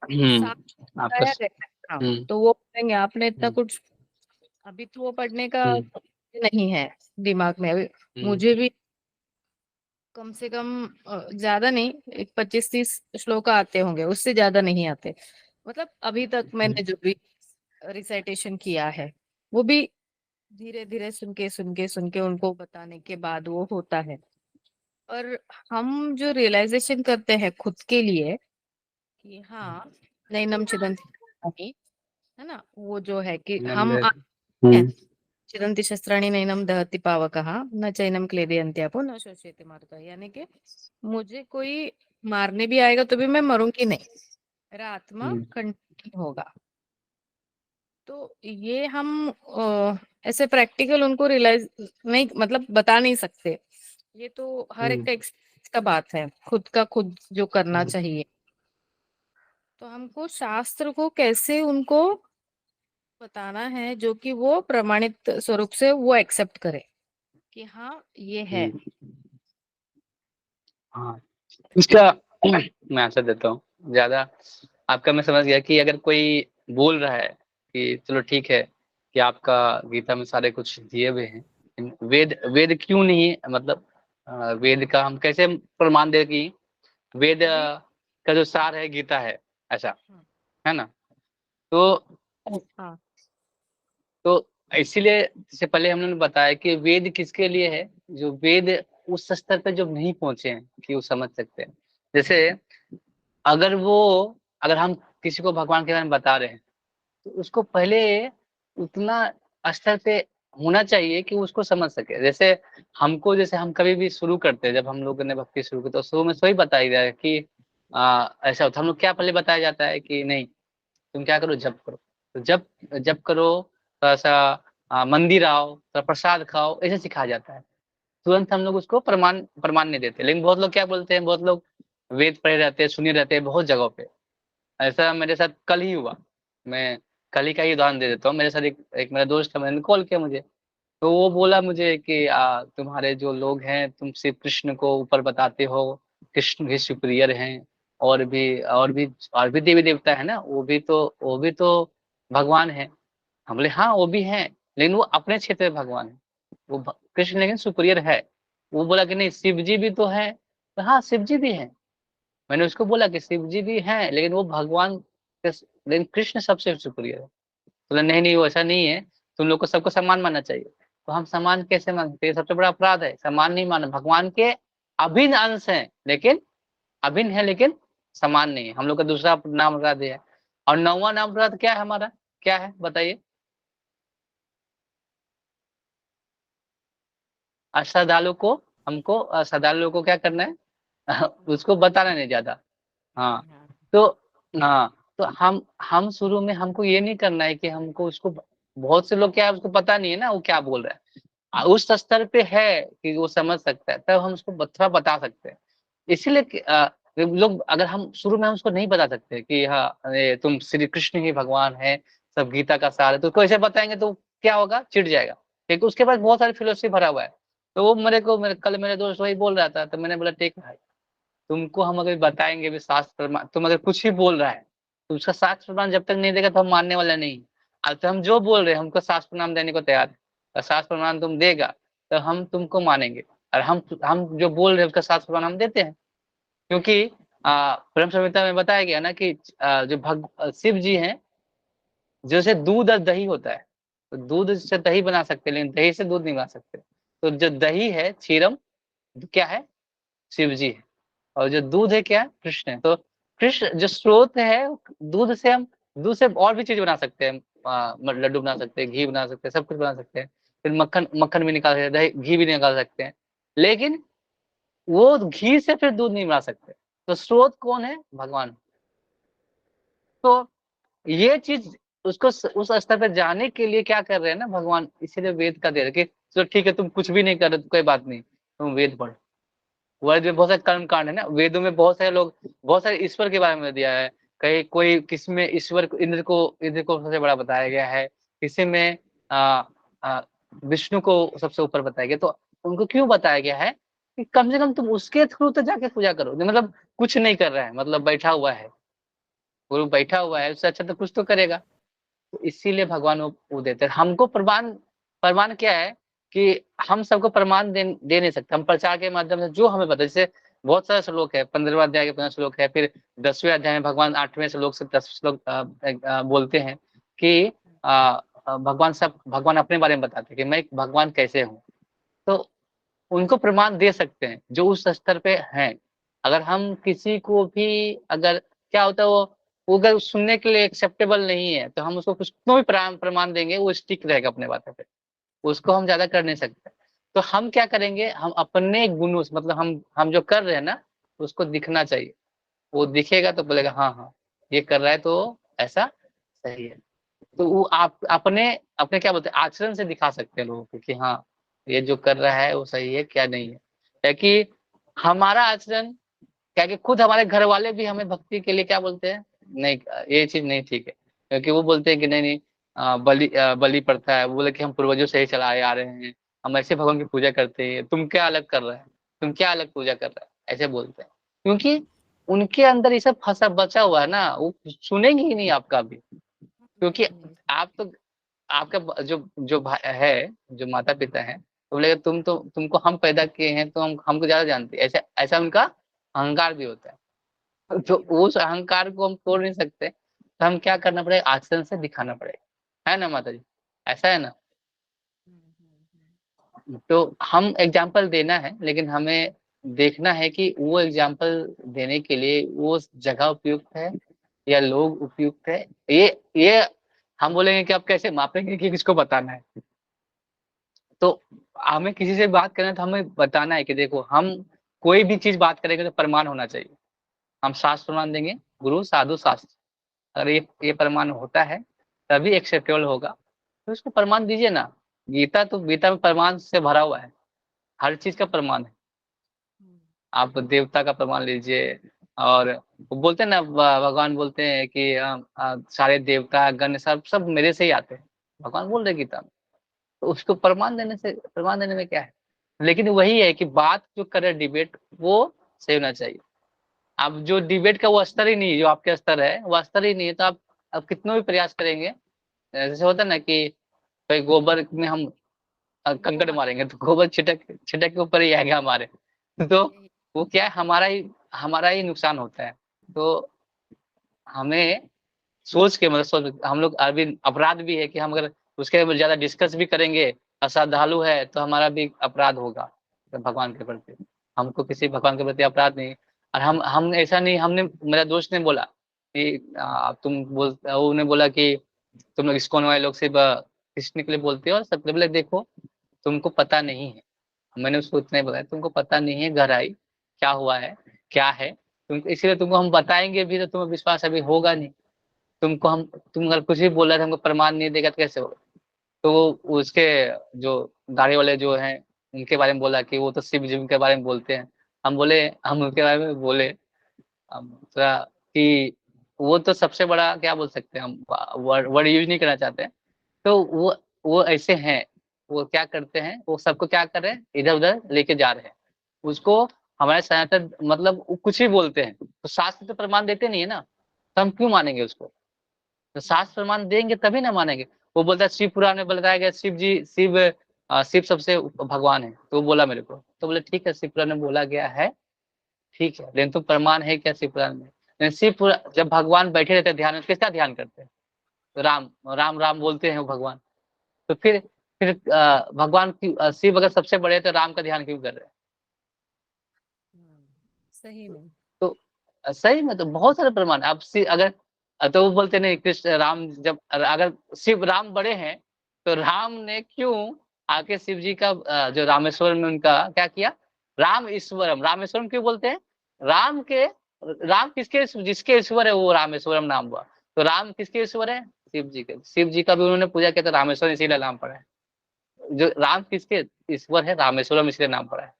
साफ आपका बताया गया है, हाँ, तो वो बोलेंगे आपने इतना कुछ, अभी तो वो पढ़ने का नहीं है दिमाग में अभी। मुझे भी कम से कम ज्यादा नहीं, एक 25-30 श्लोक आते होंगे, उससे ज्यादा नहीं आते। मतलब अभी तक मैंने जो भी रिसाइटेशन किया है वो भी धीरे धीरे सुन के उनको बताने के बाद वो होता है। और हम जो रियलाइजेशन करते हैं खुद के लिए कि हाँ नैनम चिदंती, है ना, वो जो है कि हम चिरंती शस्त्राणि नैनम दहति पावकः न चैनम क्लेदयन्त्यापो न शोष्यति मारुतः, यानी कि मुझे कोई मारने भी आएगा तो भी मैं मरूंगी नहीं, मेरा आत्मा कंटिन्यू होगा। तो ये हम ऐसे प्रैक्टिकल उनको रियलाइज नहीं, मतलब बता नहीं सकते। ये तो हर एक का एक्सपीरियंस का बात है, खुद का खुद जो करना चाहिए। तो हमको शास्त्र को कैसे उनको बताना है जो कि वो प्रमाणित स्वरूप से वो एक्सेप्ट करे कि हाँ ये है। हाँ, इसका मैं आंसर देता हूँ। ज्यादा आपका मैं समझ गया कि अगर कोई बोल रहा है कि चलो ठीक है कि आपका गीता में सारे कुछ दिए हुए हैं, वेद वेद क्यों नहीं, मतलब वेद का हम कैसे प्रमाण दे कि वेद अभी का जो सार है गीता है, ऐसा हाँ है ना? तो हाँ तो इसीलिए जैसे पहले हम लोगों ने बताया कि वेद किसके लिए है, जो वेद उस स्तर पे जो नहीं पहुंचे हैं कि वो समझ सकते हैं। जैसे अगर वो अगर हम किसी को भगवान के बारे में बता रहे हैं तो उसको पहले उतना स्तर पे होना चाहिए कि वो उसको समझ सके। जैसे हमको, जैसे हम कभी भी शुरू करते हैं, जब हम लोगों ने भक्ति शुरू की तो शुरू में वही बताया गया है कि ऐसा होता, हम लोग क्या पहले बताया जाता है कि नहीं तुम क्या करो, जप करो। तो जप जप करो, थोड़ा सा मंदिर आओ, थोड़ा प्रसाद खाओ, ऐसे सिखाया जाता है। तुरंत हम लोग उसको प्रमाण प्रमाण नहीं देते। लेकिन बहुत लोग क्या बोलते हैं, बहुत लोग वेद पढ़े रहते हैं, सुने रहते हैं बहुत जगहों पे। ऐसा मेरे साथ कल ही हुआ। मैं कल ही का ही उदाहरण दे देता हूँ। मेरे साथ एक मेरा दोस्त था, मैंने कॉल किया मुझे, तो वो बोला मुझे कि तुम्हारे जो लोग हैं तुम सिर्फ कृष्ण को ऊपर बताते हो, कृष्ण ही सुप्रियर हैं, और भी देवी देवता है ना, वो भी तो भगवान है। हम बोले हाँ वो भी हैं, लेकिन वो अपने क्षेत्र में भगवान है। कृष्ण लेकिन सुप्रियर है। वो बोला कि नहीं शिव जी भी तो है। तो हाँ शिव जी भी हैं। मैंने उसको बोला कि शिव जी भी हैं लेकिन वो भगवान लेकिन कृष्ण सबसे सुप्रियर है। बोला नहीं नहीं वो ऐसा नहीं है, तुम लोग को सबको सम्मान मानना चाहिए। तो हम समान कैसे मान सकते हैं? सबसे बड़ा अपराध है, समान नहीं माना। भगवान के अभिन्न अंश हैं, लेकिन अभिन्न है लेकिन समान नहीं है। हम लोग का दूसरा नाम अपराध है। और 9वां नाम अपराध क्या है हमारा, क्या है बताइए? श्रद्धालु को, हमको श्रद्धालु को क्या करना है? उसको बताना नहीं ज्यादा। हाँ, हाँ, तो हाँ, तो हम शुरू में हमको ये नहीं करना है कि हमको उसको, बहुत से लोग क्या है उसको पता नहीं है ना वो क्या बोल रहा है। उस स्तर पे है कि वो समझ सकता है, तब हम उसको थोड़ा बता सकते हैं। इसीलिए लोग, अगर हम शुरू में हम उसको नहीं बता सकते कि हाँ तुम श्री कृष्ण ही भगवान है, सब गीता का सार है, तो उसको ऐसे बताएंगे तो क्या होगा? चिढ़ जाएगा। क्योंकि उसके पास बहुत सारी फिलोसफी भरा हुआ है। तो वो कल मेरे दोस्त वही बोल रहा था, तो मैंने बोला ठीक है, तुमको हम अगर बताएंगे भी शास्त्र प्रमाण, तुम अगर कुछ ही बोल रहा है तो उसका शास्त्र प्रमाण जब तक नहीं देगा तो हम मानने वाला नहीं। अब तो हम जो बोल रहे हैं हमको शास्त्र प्रमाण देने को तैयार है, और शास्त्र प्रमाण तुम देगा तो हम तुमको मानेंगे। और हम जो बोल रहे हैं उसका शास्त्र प्रमाण हम देते हैं। क्योंकि ब्रह्म संहिता में बताया गया ना कि जो शिव जी हैं, जैसे दूध और दही होता है, तो दूध से दही बना सकते हैं लेकिन दही से दूध नहीं बना सकते। तो जो दही है क्षीरम, क्या है? शिव जी है। और जो दूध है क्या? कृष्ण है। तो कृष्ण जो स्रोत है, दूध से हम, दूध से और भी चीज बना सकते हैं। लड्डू बना सकते हैं, घी बना सकते हैं, सब कुछ बना सकते हैं। फिर मक्खन मक्खन भी निकाल सकते हैं, दही घी भी निकाल सकते हैं। लेकिन वो घी से फिर दूध नहीं बना सकते। तो स्रोत कौन है? भगवान। तो ये चीज उसको उस स्तर पर जाने के लिए क्या कर रहे हैं ना भगवान, इसीलिए वेद का दे रहे कि चलो ठीक है तुम कुछ भी नहीं कर रहे तो कोई बात नहीं, तुम वेद पढ़ो। वेद में बहुत सारे कर्म कांड है ना, वेदों में बहुत सारे लोग, बहुत सारे ईश्वर के बारे में दिया है। कहीं कोई किसी में ईश्वर को, इंद्र को सबसे बड़ा बताया गया है। किसी में आ, आ, विष्णु को सबसे ऊपर बताया गया। तो उनको क्यों बताया गया है? कि कम से कम तुम उसके थ्रू तो जाके पूजा करो। मतलब कुछ नहीं कर रहा है, मतलब बैठा हुआ है, गुरु बैठा हुआ है, उससे अच्छा तो कुछ तो करेगा। तो इसीलिए भगवान वो देते हैं हमको प्रमाण। प्रमाण क्या है कि हम सबको प्रमाण दे नहीं सकते। हम प्रचार के माध्यम से जो हमें पता है, जैसे बहुत सारे श्लोक है, 15वें अध्याय के 15 श्लोक है, फिर 10वें अध्याय में भगवान 8वें श्लोक से 10 श्लोक बोलते हैं कि भगवान अपने बारे में बताते हैं कि मैं भगवान कैसे हूँ। तो उनको प्रमाण दे सकते हैं जो उस स्तर पे हैं। अगर हम किसी को भी, अगर क्या होता है वो अगर सुनने के लिए एक्सेप्टेबल नहीं है तो हम उसको कुछ भी प्रमाण देंगे, वो स्टिक रहेगा अपने बातों पे, उसको हम ज्यादा कर नहीं सकते। तो हम क्या करेंगे, हम अपने गुणों से, मतलब हम जो कर रहे हैं ना उसको दिखना चाहिए। वो दिखेगा तो बोलेगा हाँ हाँ ये कर रहा है तो ऐसा सही है। तो वो आप अपने अपने क्या बोलते हैं आचरण से दिखा सकते हैं लोगों को कि हाँ ये जो कर रहा है वो सही है क्या नहीं है। क्योंकि हमारा आचरण, क्या कि खुद हमारे घर वाले भी हमें भक्ति के लिए क्या बोलते हैं, नहीं ये चीज नहीं ठीक है। क्योंकि वो बोलते हैं कि नहीं नहीं, बलि प्रथा है, वो बोले कि हम पूर्वजों से ही चलाए आ रहे हैं, हम ऐसे भगवान की पूजा करते हैं, तुम क्या अलग कर रहे हैं, तुम क्या अलग पूजा कर रहे हैं, ऐसे बोलते हैं। क्योंकि उनके अंदर ये सब फंसा बचा हुआ है ना, वो सुनेंगे ही नहीं आपका भी। क्योंकि आप तो, आपका जो जो है, जो माता पिता है, तो बोलेगा तुमको हम पैदा किए हैं तो हमको ज्यादा जानते हैं, ऐसा ऐसा उनका अहंकार भी होता है। तो उस अहंकार को हम तोड़ नहीं सकते, तो हम क्या करना पड़ेगा, आचरण से दिखाना पड़ेगा, है ना माता जी? ऐसा है ना? तो हम एग्जाम्पल देना है, लेकिन हमें देखना है कि वो एग्जाम्पल देने के लिए वो जगह उपयुक्त है या लोग उपयुक्त है। ये हम बोलेंगे कि आप कैसे मापेंगे कि किसको बताना है। तो हमें किसी से बात करना है तो हमें बताना है कि देखो, हम कोई भी चीज बात करेंगे तो प्रमाण होना चाहिए। हम शास्त्र प्रमाण देंगे, गुरु साधु शास्त्र, अगर ये प्रमाण होता है तभी एक्सेप्टेबल होगा। तो उसको प्रमाण दीजिए ना। गीता में प्रमाण से भरा हुआ है, हर चीज का प्रमाण है। आप देवता का प्रमाण लीजिए। और वो बोलते हैं ना, भगवान बोलते हैं कि सारे देवता गण सब सब मेरे से ही आते हैं, भगवान बोल रहे गीता में। तो उसको प्रमाण देने में क्या है? लेकिन वही है कि बात जो करे डिबेट, वो सही होना चाहिए। अब जो डिबेट का वो स्तर ही नहीं है, जो आपके स्तर है वो स्तर ही नहीं है, तो आप कितना भी प्रयास करेंगे, जैसे होता है ना कि भाई गोबर में हम कंकड़ मारेंगे तो गोबर छिटक छिटक के ऊपर ही आएगा हमारे। तो वो क्या है, हमारा ही नुकसान होता है। तो हमें सोच के, मतलब सोच, हम लोग अभी अपराध भी है कि हम अगर उसके ज्यादा डिस्कस भी करेंगे अश्रद्धालु है तो हमारा भी अपराध होगा तो भगवान के प्रति। हमको किसी भगवान के प्रति अपराध नहीं। और हम ऐसा नहीं, हमने, मेरा दोस्त ने बोला कि तुम उन्होंने बोला कि तुम लोग इस्कॉन वाले लोग सिर्फ कृष्ण के लिए बोलते हो, और सब बोले देखो तुमको पता नहीं है। मैंने उसको इतना ही बताया, तुमको पता नहीं है गहराई क्या हुआ है क्या है, इसीलिए तुमको हम बताएंगे भी तो तुम्हें विश्वास अभी होगा नहीं। तुम अगर कुछ भी बोल रहे थे, हमको प्रमाण नहीं देगा तो कैसे होगा। तो वो उसके जो गाड़ी वाले जो हैं उनके बारे में बोला कि वो तो शिव जी के बारे में बोलते हैं। हम उनके बारे में बोले थोड़ा कि वो तो सबसे बड़ा क्या बोल सकते हैं, हम वर्ड यूज नहीं करना चाहते हैं। तो वो ऐसे हैं, वो क्या करते हैं, वो सबको क्या कर रहे हैं, इधर उधर लेके जा रहे हैं उसको। हमारे सनातन मतलब वो कुछ भी बोलते हैं तो शास्त्र तो प्रमाण देते नहीं है ना, तो हम क्यों मानेंगे उसको। तो शास्त्र प्रमाण देंगे तभी ना मानेंगे। वो बोलता है शिव पुराण में बताया गया शिव सबसे भगवान है, तो वो बोला मेरे को, तो बोले ठीक है शिव पुराण में बोला गया है, ठीक है, लेकिन तो प्रमाण है क्या शिव पुराण में। लेकिन जब भगवान बैठे रहते हैं ध्यान में, किसका ध्यान करते हैं, तो राम राम राम बोलते हैं वो भगवान। तो फिर भगवान की शिव अगर सबसे बड़े हैं तो राम का ध्यान क्यों कर रहे हैं। सही में। तो सही में तो बहुत सारे प्रमाण है। अब अगर तो वो बोलते नहीं कृष्ण राम, जब अगर शिव राम बड़े हैं तो राम ने क्यों आके शिव जी का जो रामेश्वरम में उनका क्या किया, राम ईश्वरम, रामेश्वरम क्यों बोलते हैं, राम किसके, जिसके ईश्वर है वो रामेश्वरम नाम हुआ। तो राम किसके ईश्वर है, शिव जी के। शिव जी का भी उन्होंने पूजा किया तो रामेश्वर इसीलिए नाम पड़ा है। जो राम किसके ईश्वर है, रामेश्वरम इसलिए नाम पड़ा है।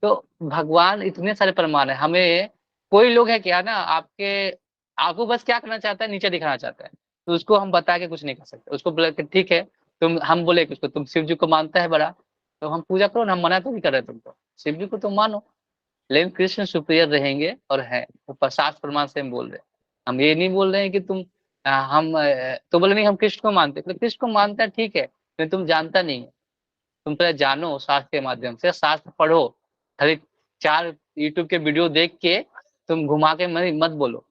तो भगवान इतने सारे प्रमाण है। हमें कोई लोग है क्या ना आपके, आपको बस क्या करना चाहता है, नीचे दिखाना चाहता है, तो उसको हम बता के कुछ नहीं कर सकते। उसको बोले कि ठीक है, हम बोले कि उसको तुम शिव जी को मानता है बड़ा, तो हम पूजा करो ना, हम मना तो नहीं कर रहे तुमको, शिव जी को तुम मानो। लेकिन कृष्ण सुप्रियर रहेंगे और है, वो शास्त्र प्रमाण से हम बोल रहे हैं। हम ये नहीं बोल रहे हैं कि तुम तो बोले नहीं हम कृष्ण को मानते, तो कृष्ण को मानता है ठीक है, लेकिन तुम जानता नहीं है। तुम पहले जानो शास्त्र के माध्यम से, शास्त्र पढ़ो, खाली 4 यूट्यूब के वीडियो देख के तुम घुमा के मत बोलो।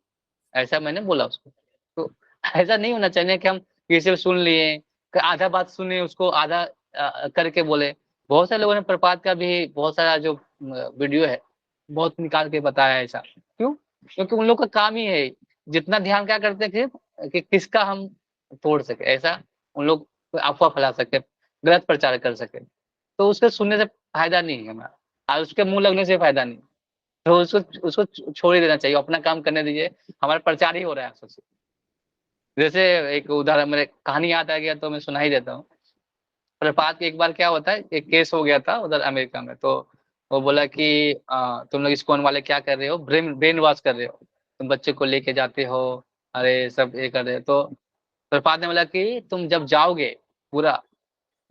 ऐसा मैंने बोला उसको। तो ऐसा नहीं होना चाहिए कि हम किसी से सुन लिए, आधा बात सुने उसको आधा करके बोले। बहुत सारे लोगों ने प्रपात का भी बहुत सारा जो वीडियो है बहुत निकाल के बताया ऐसा। क्यों, क्योंकि उन लोग का काम ही है, जितना ध्यान क्या करते थे कि किसका हम तोड़ सके, ऐसा उन लोग अफवाह फैला सके, गलत प्रचार कर सके। तो उसके सुनने से फायदा नहीं है हमारा, और उसके मुंह लगने से फायदा नहीं। तो उसको उसको छोड़ ही देना चाहिए, अपना काम करने दीजिए, हमारा प्रचार ही हो रहा है आपसे। जैसे एक उदाहरण मेरे कहानी याद आ गया तो मैं सुना ही देता हूँ। प्रपात एक बार क्या होता है, एक केस हो गया था उधर अमेरिका में। तो वो बोला कि तुम लोग इस्कॉन वाले क्या कर रहे हो, ब्रेन वॉश कर रहे हो, तुम बच्चे को लेके जाते हो, अरे सब ये कर रहे हो। तो प्रपात ने बोला कि तुम जब जाओगे पूरा,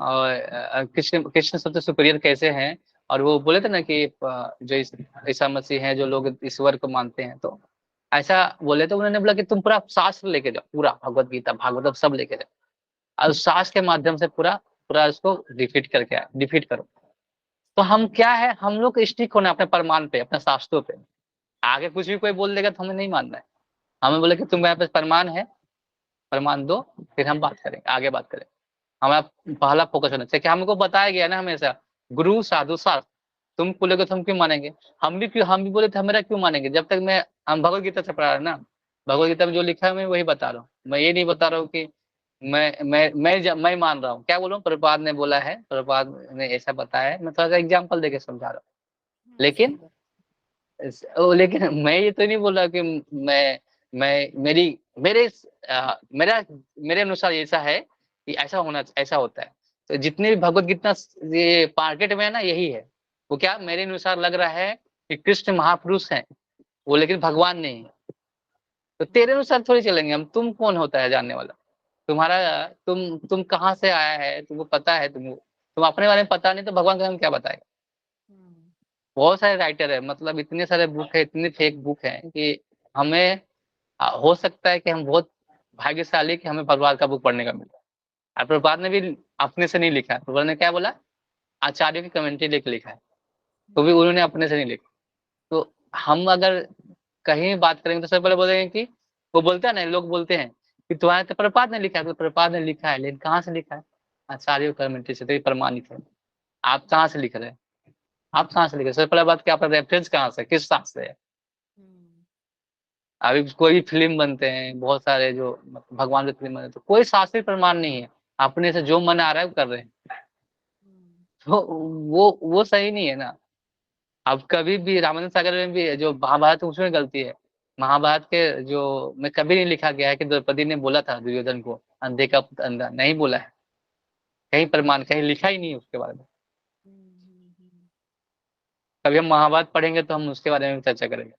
और कृष्ण कृष्ण सबसे सुपीरियर कैसे हैं, और वो बोले थे ना कि जो ईसा मसीह है जो लोग ईश्वर को मानते हैं, तो ऐसा बोले। तो उन्होंने बोला कि तुम पूरा शास्त्र लेके जाओ, पूरा भगवत गीता भागवतम सब लेके जाओ, और उस शास्त्र के माध्यम से पूरा पूरा उसको डिफीट करो। तो हम क्या है, हम लोग स्टिक होना अपने प्रमाण पे, अपने शास्त्रों पे। आगे कुछ भी कोई बोल देगा तो हमें नहीं मानना है। हमें बोले कि तुम यहाँ पे प्रमाण है, प्रमाण दो, फिर हम बात करेंगे, आगे बात करेंगे। हमारा पहला फोकस होना चाहिए कि हमको बताया गया ना हमेशा, गुरु साधु शास्त्र, तुम बोलोगे तो हम क्यों मानेंगे। हम भी बोले थे हमारा क्यों मानेंगे, जब तक हम भगवत गीता से पढ़ा रहे ना, भगवत गीता में जो लिखा है मैं वही बता रहा हूँ। मैं ये नहीं बता रहा हूँ कि मैं मान रहा हूँ। क्या बोलूँ, प्रभुपाद ने बोला है, प्रभुपाद ने ऐसा बताया है, मैं थोड़ा सा एग्जाम्पल देके समझा रहा हूँ। लेकिन लेकिन मैं ये तो नहीं बोल रहा कि मैं मेरी मेरे मेरा मेरे अनुसार ऐसा है कि ऐसा होता है। तो जितने भी भगवत गीता ये मार्केट में है ना, यही है। वो क्या मेरे अनुसार लग रहा है कि कृष्ण महापुरुष हैं वो, लेकिन भगवान नहीं है। तो तेरे अनुसार थोड़ी चलेंगे हम, तुम कौन होता है जानने वाला, तुम्हारा तुम कहाँ से आया है, तुमको पता है, तुम अपने बारे में पता नहीं तो भगवान का हम क्या बताएगा। बहुत सारे राइटर है, मतलब इतने सारे बुक है, इतने फेक बुक है कि हमें हो सकता है कि हम बहुत भाग्यशाली कि हमें भगवान का बुक पढ़ने का मिला। और प्रभुपाद ने भी अपने से नहीं लिखा है, प्रभुपाद ने क्या बोला, आचार्यों की कमेंट्री लेके लिखा है, तो भी उन्होंने अपने से नहीं लिखा। तो हम अगर कहीं बात करेंगे तो सबसे पहले बोलेंगे कि वो बोलता है ना, लोग बोलते हैं कि तुम्हारे तो प्रभुपाद ने लिखा है, तो प्रभुपाद ने लिखा है, लेकिन कहाँ से लिखा है। आचार्य कमेंट्री से, तो ये प्रमाणित है। आप कहाँ से लिख रहे हैं? आप कहाँ से लिख रहे हैं? सबसे पहले बात कि आपका रेफरेंस कहाँ से, किस शास्त्र से है? अभी कोई भी फिल्म बनते हैं, बहुत सारे जो भगवान की फिल्म बनते हैं, तो कोई शास्त्रीय प्रमाण नहीं है, अपने से जो मन आ रहा है वो कर रहे हैं। तो वो सही नहीं है ना। अब कभी भी रामानंद सागर में भी जो महाभारत है उसमें गलती है। महाभारत के जो में कभी नहीं लिखा गया है कि द्रौपदी ने बोला था दुर्योधन को अंधे का पुत्र अंधा, नहीं बोला है। कहीं प्रमाण, कहीं लिखा ही नहीं है उसके बारे में। कभी हम महाभारत पढ़ेंगे तो हम उसके बारे में भी चर्चा करेंगे।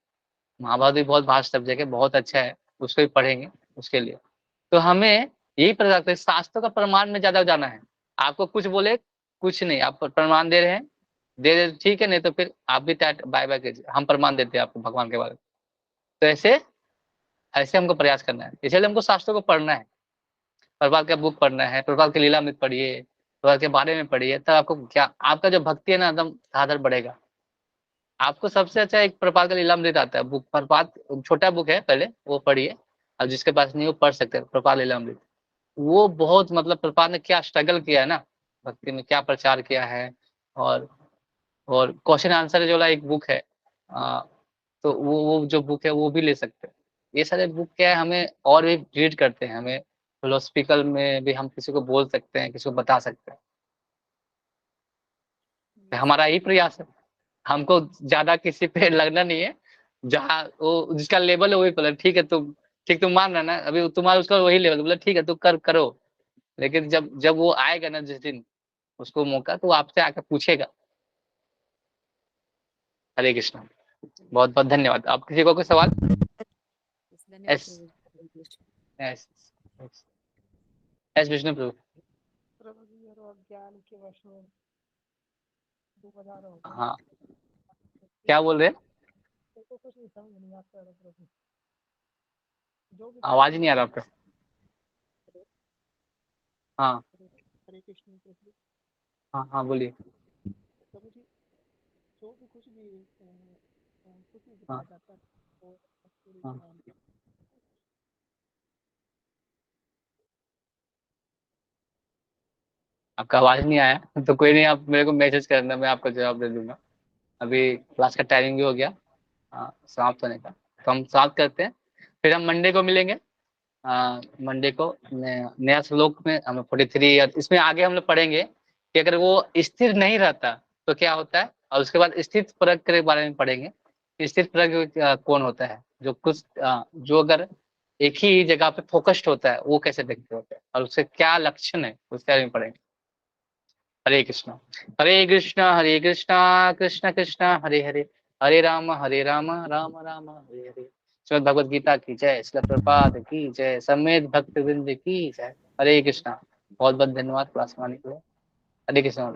महाभारत भी बहुत भास्ट सब्जेक्ट है, बहुत अच्छा है, उसको भी पढ़ेंगे उसके लिए। तो हमें यही पता लगता है शास्त्रों का प्रमाण में ज्यादा जाना है। आपको कुछ बोले, कुछ नहीं, आप प्रमाण दे रहे हैं, दे दे ठीक है, नहीं तो फिर आप भी बाय बाय कीजिए, हम प्रमाण देते हैं आपको भगवान के बारे में। तो ऐसे ऐसे हमको प्रयास करना है, इसलिए हमको शास्त्रों को पढ़ना है। प्रभुपाद का बुक पढ़ना है, प्रभुपाद के लीलामृत पढ़िए, प्रभुपाद के बारे में पढ़िए, तब आपको क्या, आपका जो भक्ति है ना एकदम साधर बढ़ेगा। आपको सबसे अच्छा एक प्रभुपाद का लीलामृत आता है बुक, प्रभुपाद छोटा बुक है, पहले वो पढ़िए। अब जिसके पास नहीं वो पढ़ सकते हैं प्रभुपाद लीलामृत। वो बहुत मतलब प्रभुपाद ने क्या स्ट्रगल किया है ना, भक्ति में क्या प्रचार किया है। और और क्वेश्चन आंसर जो वाला एक बुक है, तो वो जो बुक है वो भी ले सकते हैं। ये सारे बुक क्या है, हमें और भी रीड करते हैं, हमें फिलोसफिकल में भी हम किसी को बोल सकते हैं, किसी को बता सकते हैं। हमारा यही प्रयास है, हमको ज्यादा किसी पे लगना नहीं है। जहाँ वो जिसका लेवल है वही बोला ठीक है, तुम ठीक, तुम मान रहा ना, अभी तुम्हारा उसका वही लेवल, बोला ठीक है तू करो। लेकिन जब जब वो आएगा ना जिस दिन उसको मौका, तो वो आपसे आकर पूछेगा। हरे कृष्ण, बहुत बहुत धन्यवाद। आप किसी को कोई सवाल? एस एस एस विष्णु प्रभु। हाँ, क्या बोल रहे हैं? आवाज नहीं आ रहा आपका। हाँ हाँ हाँ बोलिए। हाँ हाँ, आपका आवाज नहीं आया तो कोई नहीं, आप मेरे को मैसेज करना, मैं आपको जवाब दे दूंगा। अभी क्लास का टाइमिंग भी हो गया, हाँ, समाप्त होने का, तो हम समाप्त करते हैं। फिर हम मंडे को मिलेंगे। मंडे को नया श्लोक में हम 43, इसमें आगे हम लोग पढ़ेंगे कि अगर वो स्थिर नहीं रहता तो क्या होता है, और उसके बाद स्थित प्रज्ञ के बारे में पढ़ेंगे। स्थित प्रज्ञ कौन होता है, जो कुछ जो अगर एक ही जगह पे फोकस्ड होता है वो कैसे व्यक्ति होता है, और उसके क्या लक्षण है उसके बारे में पढ़ेंगे। हरे कृष्णा, हरे कृष्णा, हरे कृष्णा, कृष्ण कृष्ण हरे हरे, हरे राम राम राम हरे हरे। श्रीमद् भगवद गीता की जय, श्रील प्रभुपाद की जय, समेत भक्त वृंद की जय। हरे कृष्णा, बहुत बहुत धन्यवाद क्लास में आने के लिए। हरे कृष्णा।